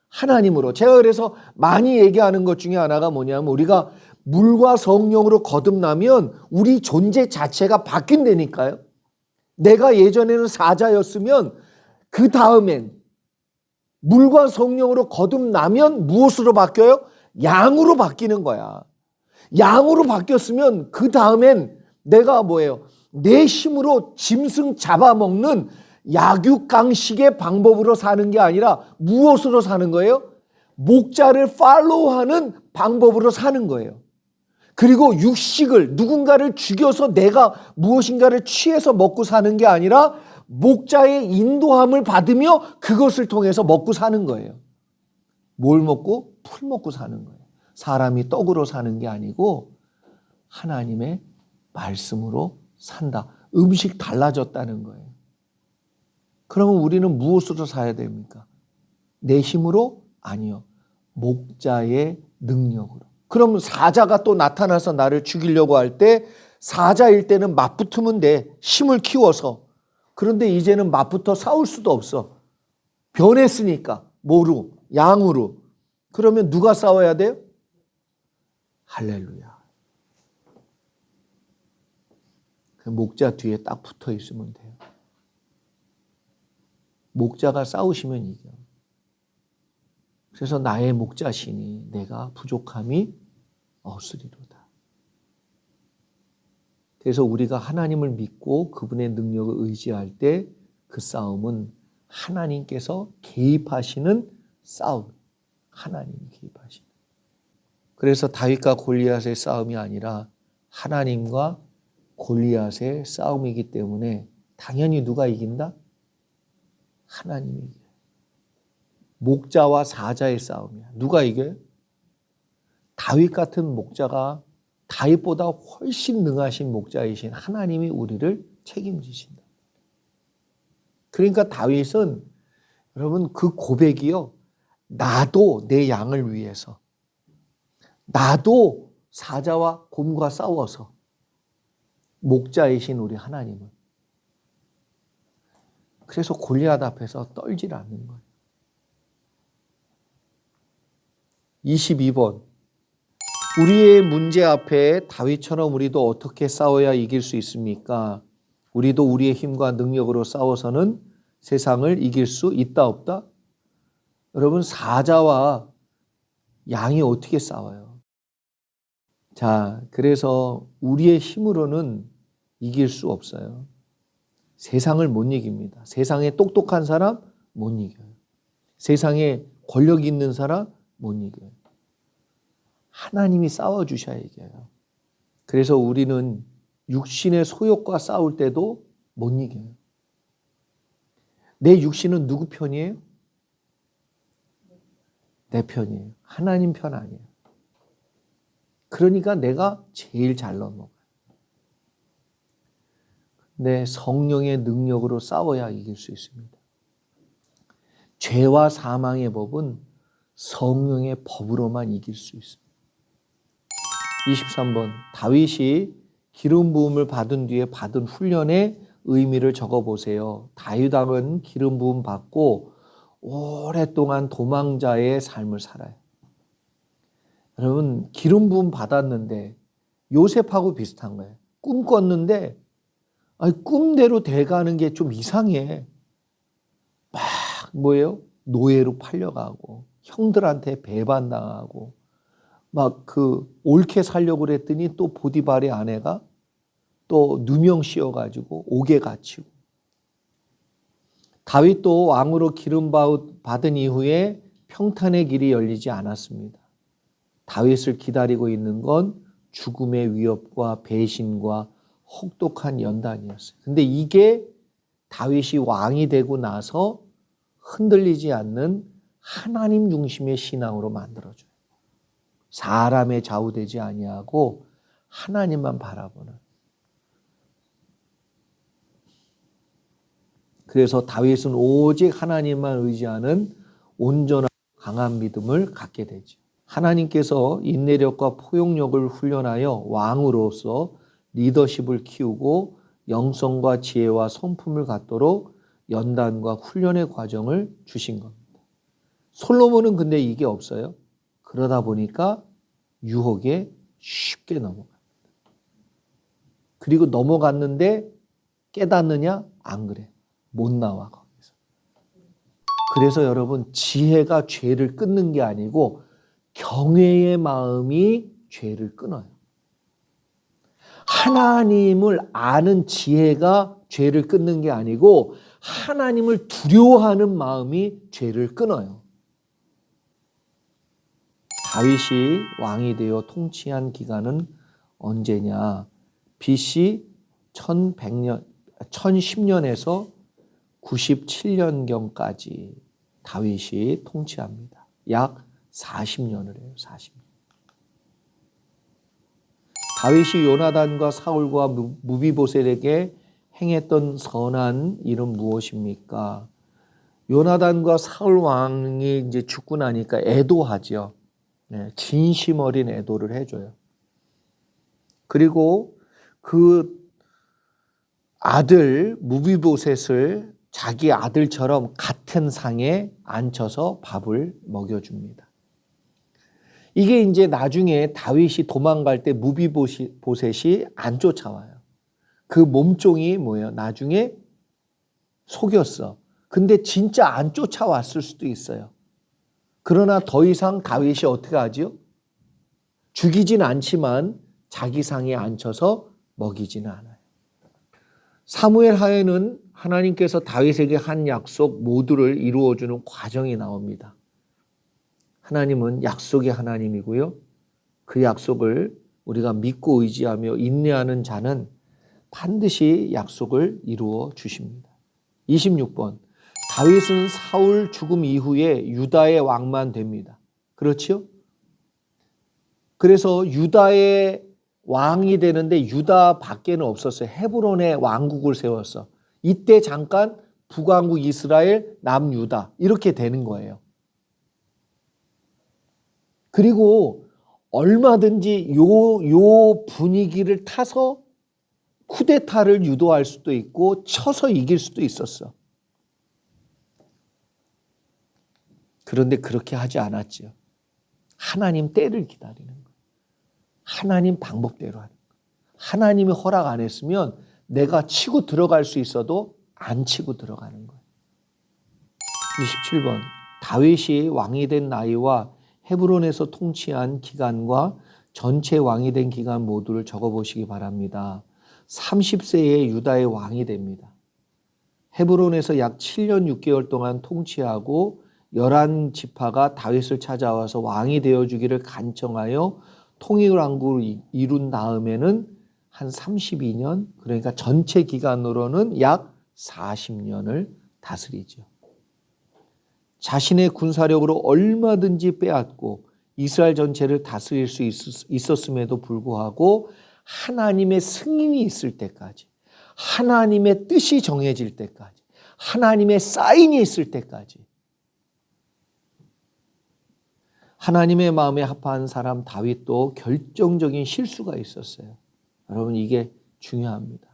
하나님으로. 제가 그래서 많이 얘기하는 것 중에 하나가 뭐냐면 우리가 물과 성령으로 거듭나면 우리 존재 자체가 바뀐다니까요. 내가 예전에는 사자였으면 그 다음엔 물과 성령으로 거듭나면 무엇으로 바뀌어요? 양으로 바뀌는 거야. 양으로 바뀌었으면 그 다음엔 내가 뭐예요? 내 힘으로 짐승 잡아먹는 약육강식의 방법으로 사는 게 아니라 무엇으로 사는 거예요? 목자를 팔로우하는 방법으로 사는 거예요. 그리고 육식을 누군가를 죽여서 내가 무엇인가를 취해서 먹고 사는 게 아니라 목자의 인도함을 받으며 그것을 통해서 먹고 사는 거예요. 뭘 먹고? 풀 먹고 사는 거예요. 사람이 떡으로 사는 게 아니고 하나님의 말씀으로 산다. 음식 달라졌다는 거예요. 그러면 우리는 무엇으로 살아야 됩니까? 내 힘으로? 아니요. 목자의 능력으로. 그럼 사자가 또 나타나서 나를 죽이려고 할 때 사자일 때는 맞붙으면 돼. 힘을 키워서. 그런데 이제는 맞붙어 싸울 수도 없어. 변했으니까. 뭐로? 양으로. 그러면 누가 싸워야 돼요? 할렐루야. 그 목자 뒤에 딱 붙어 있으면 돼요. 목자가 싸우시면 이겨. 그래서 나의 목자시니 내가 부족함이 없으리로다. 그래서 우리가 하나님을 믿고 그분의 능력을 의지할 때 그 싸움은 하나님께서 개입하시는 싸움. 하나님이 개입하시는. 그래서 다윗과 골리앗의 싸움이 아니라 하나님과 골리앗의 싸움이기 때문에 당연히 누가 이긴다? 하나님이 이겨요. 목자와 사자의 싸움이야. 누가 이겨요? 다윗 같은 목자가 다윗보다 훨씬 능하신 목자이신 하나님이 우리를 책임지신다. 그러니까 다윗은 여러분 그 고백이요. 나도 내 양을 위해서, 나도 사자와 곰과 싸워서 목자이신 우리 하나님은. 그래서 골리앗 앞에서 떨질 않는 거예요. 22번. 우리의 문제 앞에 다윗처럼 우리도 어떻게 싸워야 이길 수 있습니까? 우리도 우리의 힘과 능력으로 싸워서는 세상을 이길 수 있다 없다? 여러분 사자와 양이 어떻게 싸워요? 자, 그래서 우리의 힘으로는 이길 수 없어요. 세상을 못 이깁니다. 세상에 똑똑한 사람 못 이겨요. 세상에 권력 있는 사람 못 이겨요. 하나님이 싸워주셔야 이겨요. 그래서 우리는 육신의 소욕과 싸울 때도 못 이겨요. 내 육신은 누구 편이에요? 내 편이에요. 하나님 편 아니에요. 그러니까 내가 제일 잘 넘어가요. 근데 성령의 능력으로 싸워야 이길 수 있습니다. 죄와 사망의 법은 성령의 법으로만 이길 수 있습니다. 23번. 다윗이 기름 부음을 받은 뒤에 받은 훈련의 의미를 적어보세요. 다윗 왕은 기름 부음 받고 오랫동안 도망자의 삶을 살아요. 여러분 기름 부음 받았는데 요셉하고 비슷한 거예요. 꿈 꿨는데 꿈대로 돼가는 게 좀 이상해. 막 뭐예요? 노예로 팔려가고 형들한테 배반당하고 막 옳게 살려고 그랬더니 또 보디발의 아내가 또 누명 씌워가지고 옥에 갇히고. 다윗도 왕으로 기름 받은 이후에 평탄의 길이 열리지 않았습니다. 다윗을 기다리고 있는 건 죽음의 위협과 배신과 혹독한 연단이었어요. 근데 이게 다윗이 왕이 되고 나서 흔들리지 않는 하나님 중심의 신앙으로 만들어줘요. 사람에 좌우되지 아니하고 하나님만 바라보는. 그래서 다윗은 오직 하나님만 의지하는 온전한 강한 믿음을 갖게 되죠. 하나님께서 인내력과 포용력을 훈련하여 왕으로서 리더십을 키우고 영성과 지혜와 성품을 갖도록 연단과 훈련의 과정을 주신 겁니다. 솔로몬은 근데 이게 없어요. 그러다 보니까 유혹에 쉽게 넘어갑니다. 그리고 넘어갔는데 깨닫느냐? 안 그래. 못 나와 거기서. 그래서 여러분 지혜가 죄를 끊는 게 아니고 경외의 마음이 죄를 끊어요. 하나님을 아는 지혜가 죄를 끊는 게 아니고 하나님을 두려워하는 마음이 죄를 끊어요. 다윗이 왕이 되어 통치한 기간은 언제냐? BC 1010년에서 97년경까지 다윗이 통치합니다. 약 40년을 해요. 40년. 다윗이 요나단과 사울과 무비보셋에게 행했던 선한 일은 무엇입니까? 요나단과 사울 왕이 이제 죽고 나니까 애도하죠. 진심 어린 애도를 해줘요. 그리고 그 아들 무비보셋을 자기 아들처럼 같은 상에 앉혀서 밥을 먹여줍니다. 이게 이제 나중에 다윗이 도망갈 때 무비보셋이 안 쫓아와요. 그 몸종이 뭐예요? 나중에 속였어. 근데 진짜 안 쫓아왔을 수도 있어요. 그러나 더 이상 다윗이 어떻게 하죠? 죽이진 않지만 자기 상에 앉혀서 먹이지는 않아요. 사무엘 하에는 하나님께서 다윗에게 한 약속 모두를 이루어주는 과정이 나옵니다. 하나님은 약속의 하나님이고요. 그 약속을 우리가 믿고 의지하며 인내하는 자는 반드시 약속을 이루어 주십니다. 26번. 다윗은 사울 죽음 이후에 유다의 왕만 됩니다. 그렇죠? 그래서 유다의 왕이 되는데 유다 밖에는 없었어요. 헤브론에 왕국을 세웠어. 이때 잠깐 북왕국 이스라엘, 남유다 이렇게 되는 거예요. 그리고 얼마든지 요 분위기를 타서 쿠데타를 유도할 수도 있고 쳐서 이길 수도 있었어. 그런데 그렇게 하지 않았죠. 하나님 때를 기다리는 거예요. 하나님 방법대로 하는 거예요. 하나님이 허락 안 했으면 내가 치고 들어갈 수 있어도 안 치고 들어가는 거예요. 27번. 다윗이 왕이 된 나이와 헤브론에서 통치한 기간과 전체 왕이 된 기간 모두를 적어보시기 바랍니다. 30세에 유다의 왕이 됩니다. 헤브론에서 약 7년 6개월 동안 통치하고 11지파가 다윗을 찾아와서 왕이 되어주기를 간청하여 통일왕국을 이룬 다음에는 한 32년, 그러니까 전체 기간으로는 약 40년을 다스리죠. 자신의 군사력으로 얼마든지 빼앗고 이스라엘 전체를 다스릴 수 있었음에도 불구하고 하나님의 승인이 있을 때까지, 하나님의 뜻이 정해질 때까지, 하나님의 사인이 있을 때까지 하나님의 마음에 합한 사람 다윗도 결정적인 실수가 있었어요. 여러분 이게 중요합니다.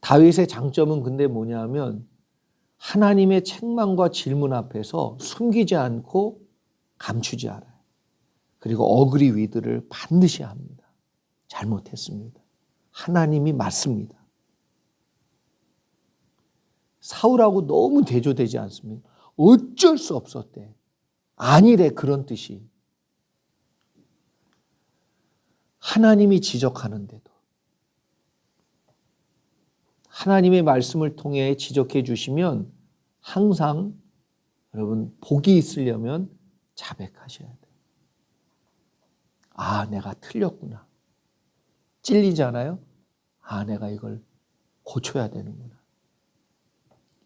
다윗의 장점은 근데 뭐냐면 하나님의 책망과 질문 앞에서 숨기지 않고 감추지 않아요. 그리고 어그리 위드를 반드시 합니다. 잘못했습니다. 하나님이 맞습니다. 사울하고 너무 대조되지 않습니까? 어쩔 수 없었대. 아니래 그런 뜻이. 하나님이 지적하는데도 하나님의 말씀을 통해 지적해 주시면 항상 여러분 복이 있으려면 자백하셔야 돼요. 아, 내가 틀렸구나. 찔리잖아요. 아, 내가 이걸 고쳐야 되는구나.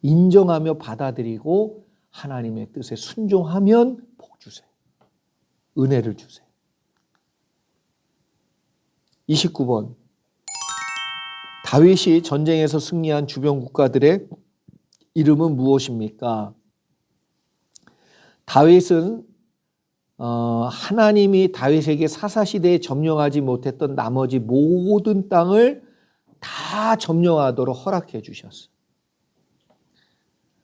인정하며 받아들이고 하나님의 뜻에 순종하면 복 주세요. 은혜를 주세요. 29번. 다윗이 전쟁에서 승리한 주변 국가들의 이름은 무엇입니까? 다윗은 하나님이 다윗에게 사사시대에 점령하지 못했던 나머지 모든 땅을 다 점령하도록 허락해 주셨어요.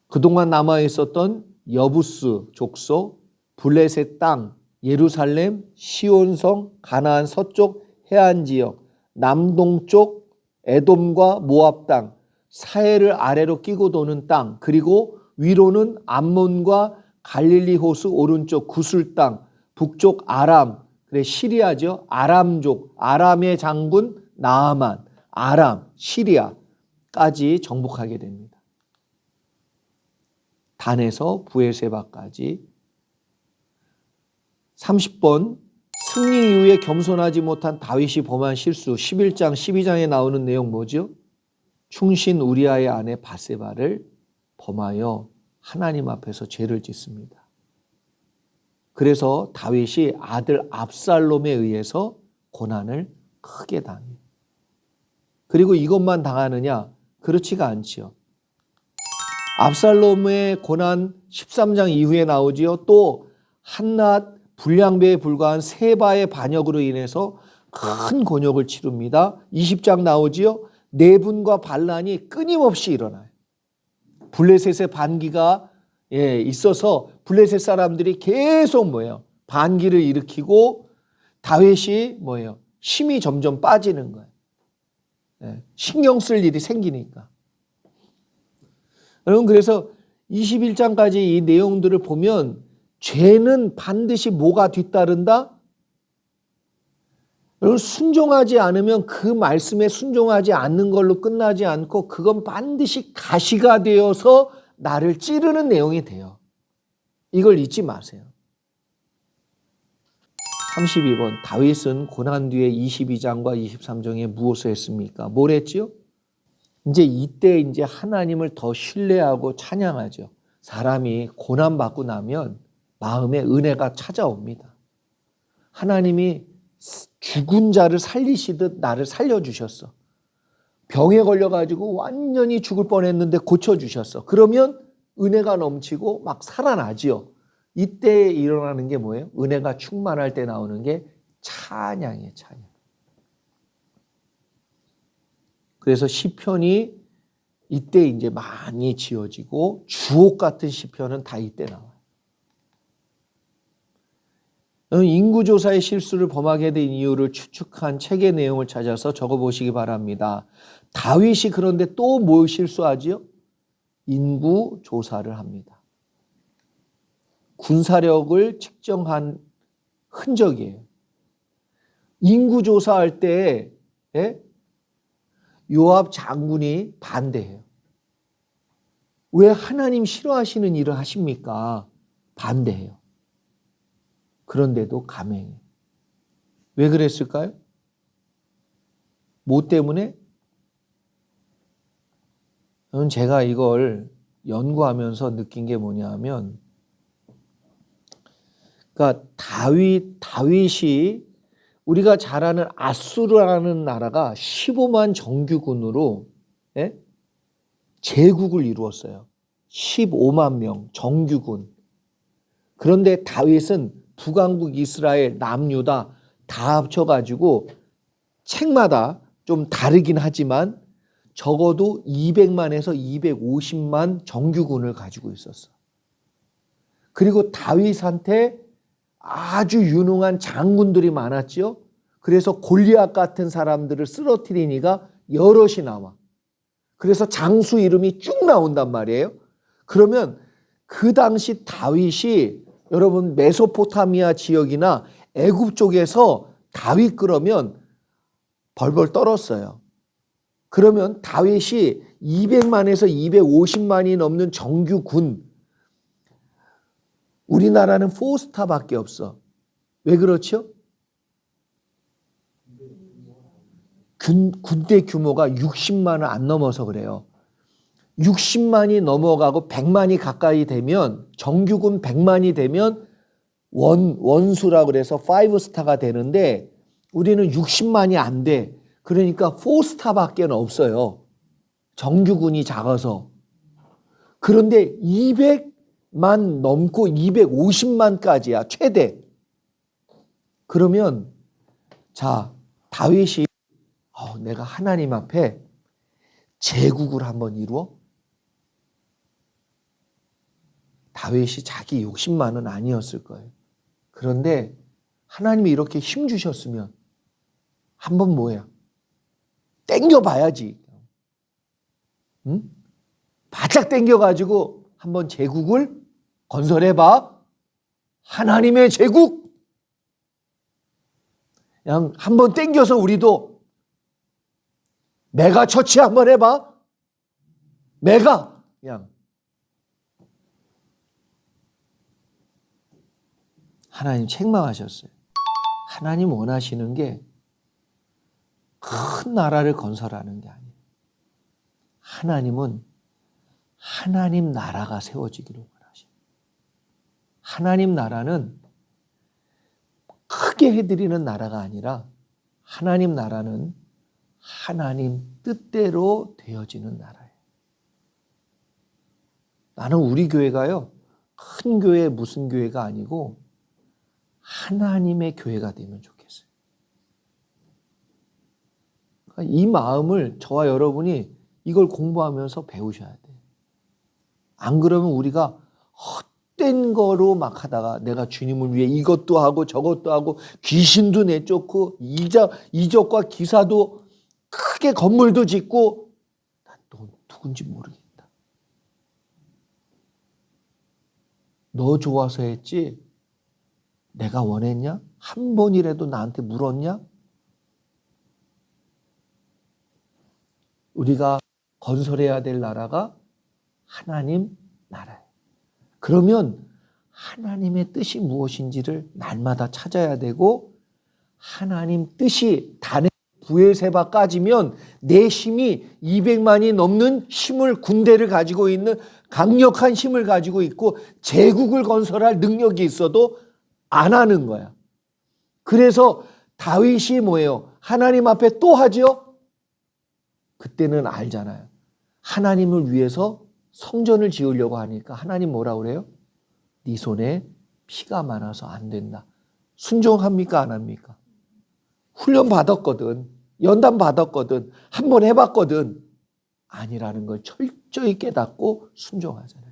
그동안 남아있었던 여부스 족속, 블레셋 땅, 예루살렘, 시온성, 가나안 서쪽 해안지역, 남동쪽 에돔과 모압 땅, 사해를 아래로 끼고 도는 땅, 그리고 위로는 암몬과 갈릴리 호수 오른쪽 구술 땅, 북쪽 아람, 그래 시리아죠. 아람족, 아람의 장군 나아만, 아람, 시리아까지 정복하게 됩니다. 단에서 부엘세바까지. 30번. 승리 이후에 겸손하지 못한 다윗이 범한 실수 11장 12장에 나오는 내용 뭐죠? 충신 우리아의 아내 바세바를 범하여 하나님 앞에서 죄를 짓습니다. 그래서 다윗이 아들 압살롬에 의해서 고난을 크게 당해요. 그리고 이것만 당하느냐? 그렇지가 않지요. 압살롬의 고난 13장 이후에 나오지요. 또 한낱 불량배에 불과한 세바의 반역으로 인해서 큰 곤욕을 치릅니다. 20장 나오지요. 네분과 반란이 끊임없이 일어나요. 블레셋의 반기가 있어서 블레셋 사람들이 계속 반기를 일으키고 다윗이 힘이 점점 빠지는 거예요. 신경 쓸 일이 생기니까. 여러분, 그래서 21장까지 이 내용들을 보면 죄는 반드시 뭐가 뒤따른다? 여러분, 순종하지 않으면 그 말씀에 순종하지 않는 걸로 끝나지 않고 그건 반드시 가시가 되어서 나를 찌르는 내용이 돼요. 이걸 잊지 마세요. 32번 다윗은 고난 뒤에 22장과 23장에 무엇을 했습니까? 뭘 했지요? 이때 하나님을 더 신뢰하고 찬양하죠. 사람이 고난받고 나면 마음에 은혜가 찾아옵니다. 하나님이 죽은 자를 살리시듯 나를 살려주셨어. 병에 걸려가지고 완전히 죽을 뻔했는데 고쳐주셨어. 그러면 은혜가 넘치고 막 살아나지요. 이때 일어나는 게 뭐예요? 은혜가 충만할 때 나오는 게 찬양이에요. 찬양. 그래서 시편이 이때 많이 지어지고 주옥 같은 시편은 다 이때 나와요. 인구조사의 실수를 범하게 된 이유를 추측한 책의 내용을 찾아서 적어보시기 바랍니다. 다윗이 그런데 또 뭘 실수하지요? 인구조사를 합니다. 군사력을 측정한 흔적이에요. 인구조사할 때 요압 장군이 반대해요. 왜 하나님 싫어하시는 일을 하십니까? 반대해요. 그런데도 감행해요. 왜 그랬을까요? 뭐 때문에? 제가 이걸 연구하면서 느낀 게 뭐냐면, 그러니까 다윗이 우리가 잘 아는 아수르라는 나라가 15만 정규군으로 제국을 이루었어요. 15만 명 정규군. 그런데 다윗은 북왕국 이스라엘 남유다 다 합쳐가지고 책마다 좀 다르긴 하지만 적어도 200만에서 250만 정규군을 가지고 있었어. 그리고 다윗한테 아주 유능한 장군들이 많았죠. 그래서 골리앗 같은 사람들을 쓰러뜨리니까 여럿이 나와. 그래서 장수 이름이 쭉 나온단 말이에요. 그러면 그 당시 다윗이 여러분 메소포타미아 지역이나 애굽 쪽에서 다윗 그러면 벌벌 떨었어요. 그러면 다윗이 200만에서 250만이 넘는 정규군, 우리나라는 4스타밖에 없어. 왜 그렇죠? 군대 규모가 60만을 안 넘어서 그래요. 60만이 넘어가고 100만이 가까이 되면, 정규군 100만이 되면 원수라고 그래서 5스타가 되는데 우리는 60만이 안 돼. 그러니까 4스타밖에 없어요. 정규군이 작아서. 그런데 200만 넘고 250만까지야 최대. 그러면 자, 다윗이 내가 하나님 앞에 제국을 한번 이루어? 다윗이 자기 욕심만은 아니었을 거예요. 그런데 하나님이 이렇게 힘 주셨으면 한번 땡겨봐야지. 응? 바짝 땡겨가지고 한번 제국을 건설해봐. 하나님의 제국. 그냥 한번 땡겨서 우리도 메가 처치 한번 해봐. 메가. 그냥. 하나님 책망하셨어요. 하나님 원하시는 게 큰 나라를 건설하는 게 아니에요. 하나님은 하나님 나라가 세워지기를 원하셔요. 하나님 나라는 크게 해드리는 나라가 아니라 하나님 나라는 하나님 뜻대로 되어지는 나라예요. 나는 우리 교회가요, 큰 교회 무슨 교회가 아니고 하나님의 교회가 되면 좋겠어요. 이 마음을 저와 여러분이 이걸 공부하면서 배우셔야 돼요. 안 그러면 우리가 헛된 거로 막 하다가 내가 주님을 위해 이것도 하고 저것도 하고 귀신도 내쫓고 이적과 기사도 크게 건물도 짓고 난 너 누군지 모르겠다. 너 좋아서 했지 내가 원했냐? 한 번이라도 나한테 물었냐? 우리가 건설해야 될 나라가 하나님 나라예요. 그러면 하나님의 뜻이 무엇인지를 날마다 찾아야 되고 하나님 뜻이 단에 부엘세바 까지면 내 힘이 200만이 넘는 힘을 군대를 가지고 있는 강력한 힘을 가지고 있고 제국을 건설할 능력이 있어도 안 하는 거야. 그래서 다윗이 뭐예요? 하나님 앞에 또 하죠? 그때는 알잖아요. 하나님을 위해서 성전을 지으려고 하니까 하나님 뭐라 그래요? 네 손에 피가 많아서 안 된다. 순종합니까? 안 합니까? 훈련 받았거든. 연단 받았거든. 한번 해봤거든. 아니라는 걸 철저히 깨닫고 순종하잖아요.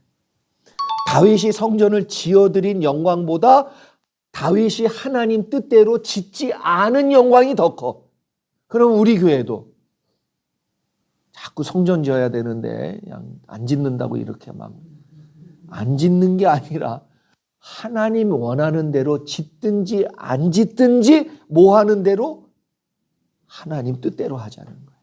다윗이 성전을 지어드린 영광보다 다윗이 하나님 뜻대로 짓지 않은 영광이 더 커. 그럼 우리 교회도 자꾸 성전 지어야 되는데 그냥 안 짓는다고 이렇게 막 안 짓는 게 아니라 하나님 원하는 대로 짓든지 안 짓든지 뭐 하는 대로 하나님 뜻대로 하자는 거예요.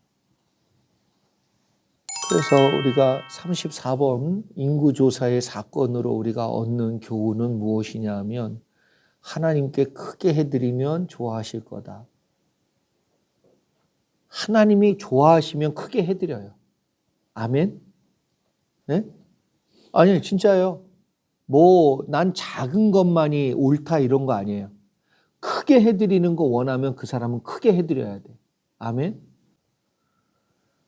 그래서 우리가 34번 인구조사의 사건으로 우리가 얻는 교훈은 무엇이냐 하면 하나님께 크게 해드리면 좋아하실 거다. 하나님이 좋아하시면 크게 해드려요. 아멘? 네? 아니, 진짜요. 난 작은 것만이 옳다 이런 거 아니에요. 크게 해드리는 거 원하면 그 사람은 크게 해드려야 돼. 아멘?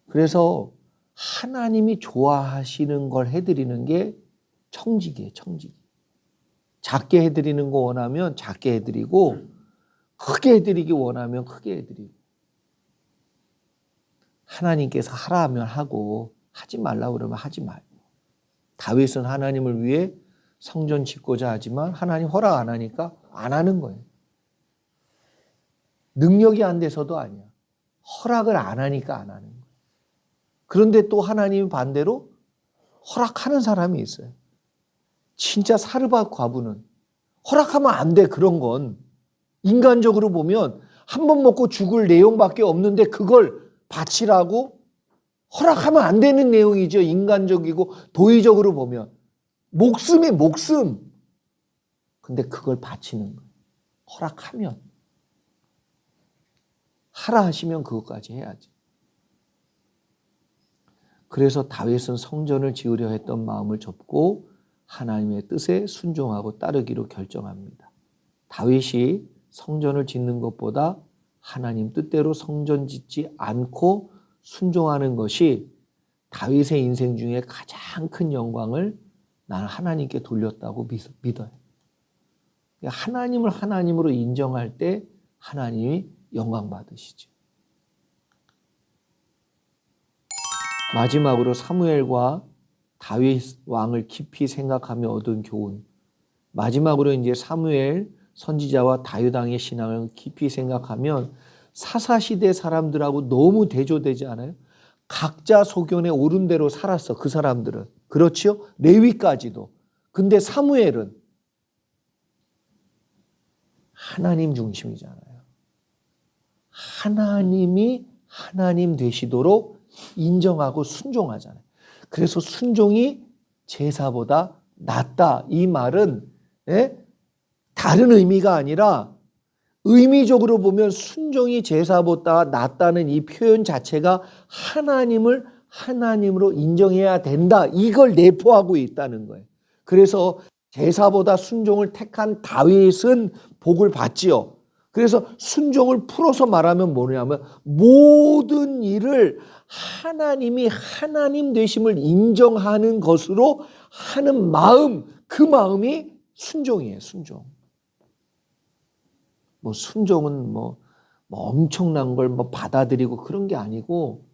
그래서 하나님이 좋아하시는 걸 해드리는 게 청지기예요, 청지기. 작게 해드리는 거 원하면 작게 해드리고 크게 해드리기 원하면 크게 해드리고 하나님께서 하라 하면 하고 하지 말라고 그러면 하지 말고 다윗은 하나님을 위해 성전 짓고자 하지만 하나님 허락 안 하니까 안 하는 거예요. 능력이 안 돼서도 아니야. 허락을 안 하니까 안 하는 거예요. 그런데 또 하나님이 반대로 허락하는 사람이 있어요. 진짜 사르밧 과부는 허락하면 안 돼. 그런 건 인간적으로 보면 한 번 먹고 죽을 내용밖에 없는데 그걸 바치라고 허락하면 안 되는 내용이죠. 인간적이고 도의적으로 보면 목숨이 목숨. 근데 그걸 바치는 거예요. 허락하면 하라 하시면 그것까지 해야지. 그래서 다윗은 성전을 지으려 했던 마음을 접고 하나님의 뜻에 순종하고 따르기로 결정합니다. 다윗이 성전을 짓는 것보다 하나님 뜻대로 성전 짓지 않고 순종하는 것이 다윗의 인생 중에 가장 큰 영광을 나는 하나님께 돌렸다고 믿어요. 하나님을 하나님으로 인정할 때 하나님이 영광 받으시죠. 마지막으로 사무엘과 다윗 왕을 깊이 생각하며 얻은 교훈. 마지막으로 이제 사무엘 선지자와 다윗 왕의 신앙을 깊이 생각하면 사사시대 사람들하고 너무 대조되지 않아요? 각자 소견에 옳은 대로 살았어. 그 사람들은. 그렇지요? 레위까지도. 근데 사무엘은 하나님 중심이잖아요. 하나님이 하나님 되시도록 인정하고 순종하잖아요. 그래서 순종이 제사보다 낫다. 이 말은 다른 의미가 아니라 의미적으로 보면 순종이 제사보다 낫다는 이 표현 자체가 하나님을 하나님으로 인정해야 된다. 이걸 내포하고 있다는 거예요. 그래서 제사보다 순종을 택한 다윗은 복을 받지요. 그래서 순종을 풀어서 말하면 뭐냐면 모든 일을 하나님이 하나님 되심을 인정하는 것으로 하는 마음, 그 마음이 순종이에요. 순종. 뭐 순종은 뭐 엄청난 걸 뭐 받아들이고 그런 게 아니고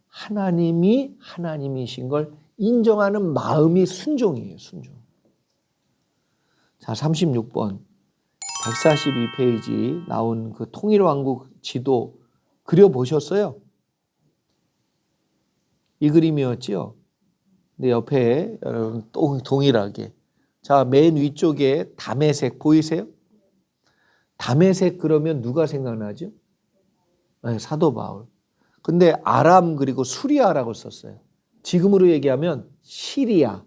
하나님이 하나님이신 걸 인정하는 마음이 순종이에요. 순종. 자, 36번 142페이지 나온 그 통일왕국 지도 그려보셨어요? 이 그림이었죠? 근데 옆에 여러분 동일하게 자, 맨 위쪽에 담에색 보이세요? 담에색 그러면 누가 생각나죠? 네, 사도 바울. 근데 아람 그리고 수리아라고 썼어요. 지금으로 얘기하면 시리아.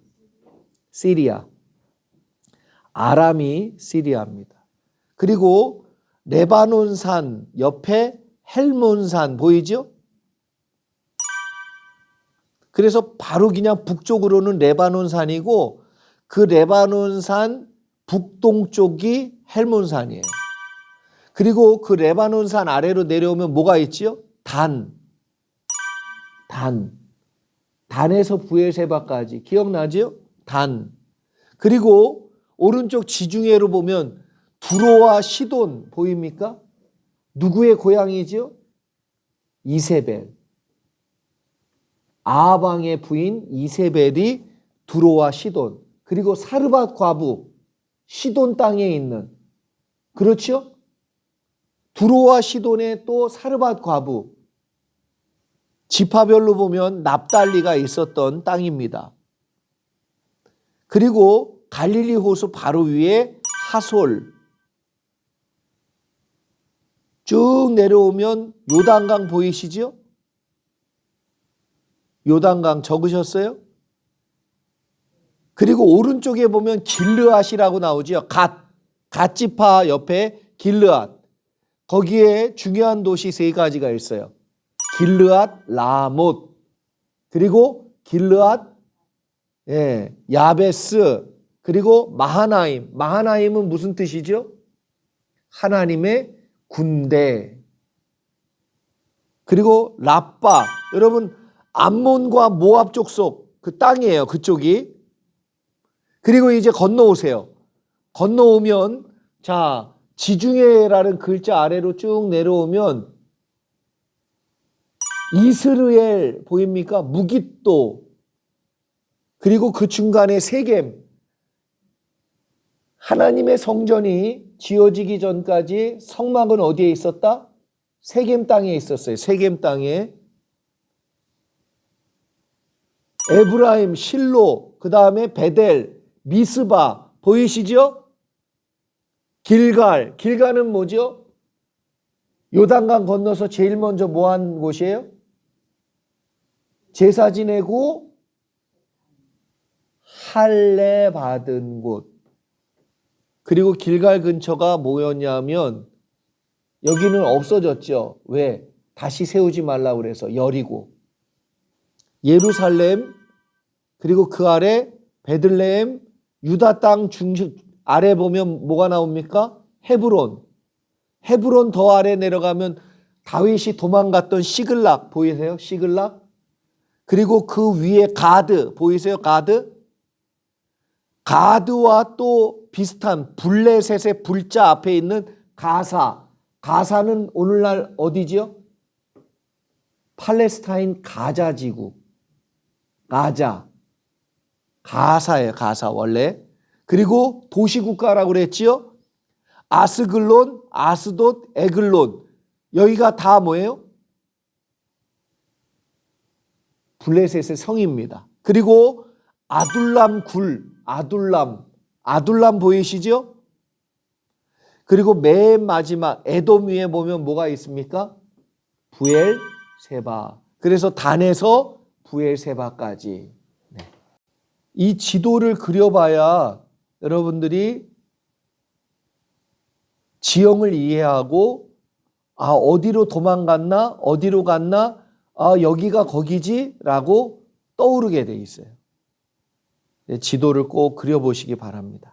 아람이 시리아입니다. 그리고 레바논산 옆에 헬몬산 보이죠? 그래서 바로 그냥 북쪽으로는 레바논산이고 그 레바논산 북동쪽이 헬몬산이에요. 그리고 그 레바논산 아래로 내려오면 뭐가 있지요? 단에서 부엘세바까지 기억나지요? 단. 그리고 오른쪽 지중해로 보면 두로와 시돈 보입니까? 누구의 고향이지요? 이세벨. 아방의 부인 이세벨이 두로와 시돈. 그리고 사르밧 과부 시돈 땅에 있는 그렇죠? 두로와 시돈의 또 사르밧 과부 지파별로 보면 납달리가 있었던 땅입니다. 그리고 갈릴리 호수 바로 위에 하솔 쭉 내려오면 요단강 보이시죠? 요단강 적으셨어요? 그리고 오른쪽에 보면 길르앗이라고 나오죠. 갓 지파 옆에 길르앗. 거기에 중요한 도시 세 가지가 있어요. 길르앗, 라못, 그리고 길르앗, 야베스, 그리고 마하나임. 마하나임은 무슨 뜻이죠? 하나님의 군대. 그리고 라빠. 여러분 암몬과 모압 족속 그 땅이에요. 그쪽이. 그리고 이제 건너오세요. 건너오면 자 지중해라는 글자 아래로 쭉 내려오면 이스라엘 보입니까? 무깃도. 그리고 그 중간에 세겜. 하나님의 성전이 지어지기 전까지 성막은 어디에 있었다? 세겜 땅에 있었어요. 세겜 땅에. 에브라임, 실로, 그 다음에 베델, 미스바 보이시죠? 길갈은 뭐죠? 요단강 건너서 제일 먼저 뭐 한 곳이에요? 제사 지내고 할례 받은 곳. 그리고 길갈 근처가 뭐였냐면 여기는 없어졌죠. 왜? 다시 세우지 말라고 그래서 여리고. 예루살렘 그리고 그 아래 베들레헴 유다 땅 중심 아래 보면 뭐가 나옵니까? 헤브론 더 아래 내려가면 다윗이 도망갔던 시글락 보이세요? 시글락. 그리고 그 위에 가드 보이세요? 가드와 또 비슷한 블레셋의 불자 앞에 있는 가사는 오늘날 어디지요? 팔레스타인 가자 지구. 가사예요. 가사 원래. 그리고 도시국가라고 그랬지요? 아스글론, 아스돗, 에글론. 여기가 다 뭐예요? 블레셋의 성입니다. 그리고 아둘람 보이시죠? 그리고 맨 마지막 에돔 위에 보면 뭐가 있습니까? 부엘세바. 그래서 단에서 부엘세바까지. 네. 이 지도를 그려봐야 여러분들이 지형을 이해하고 어디로 도망갔나? 어디로 갔나? 여기가 거기지? 라고 떠오르게 돼 있어요. 지도를 꼭 그려보시기 바랍니다.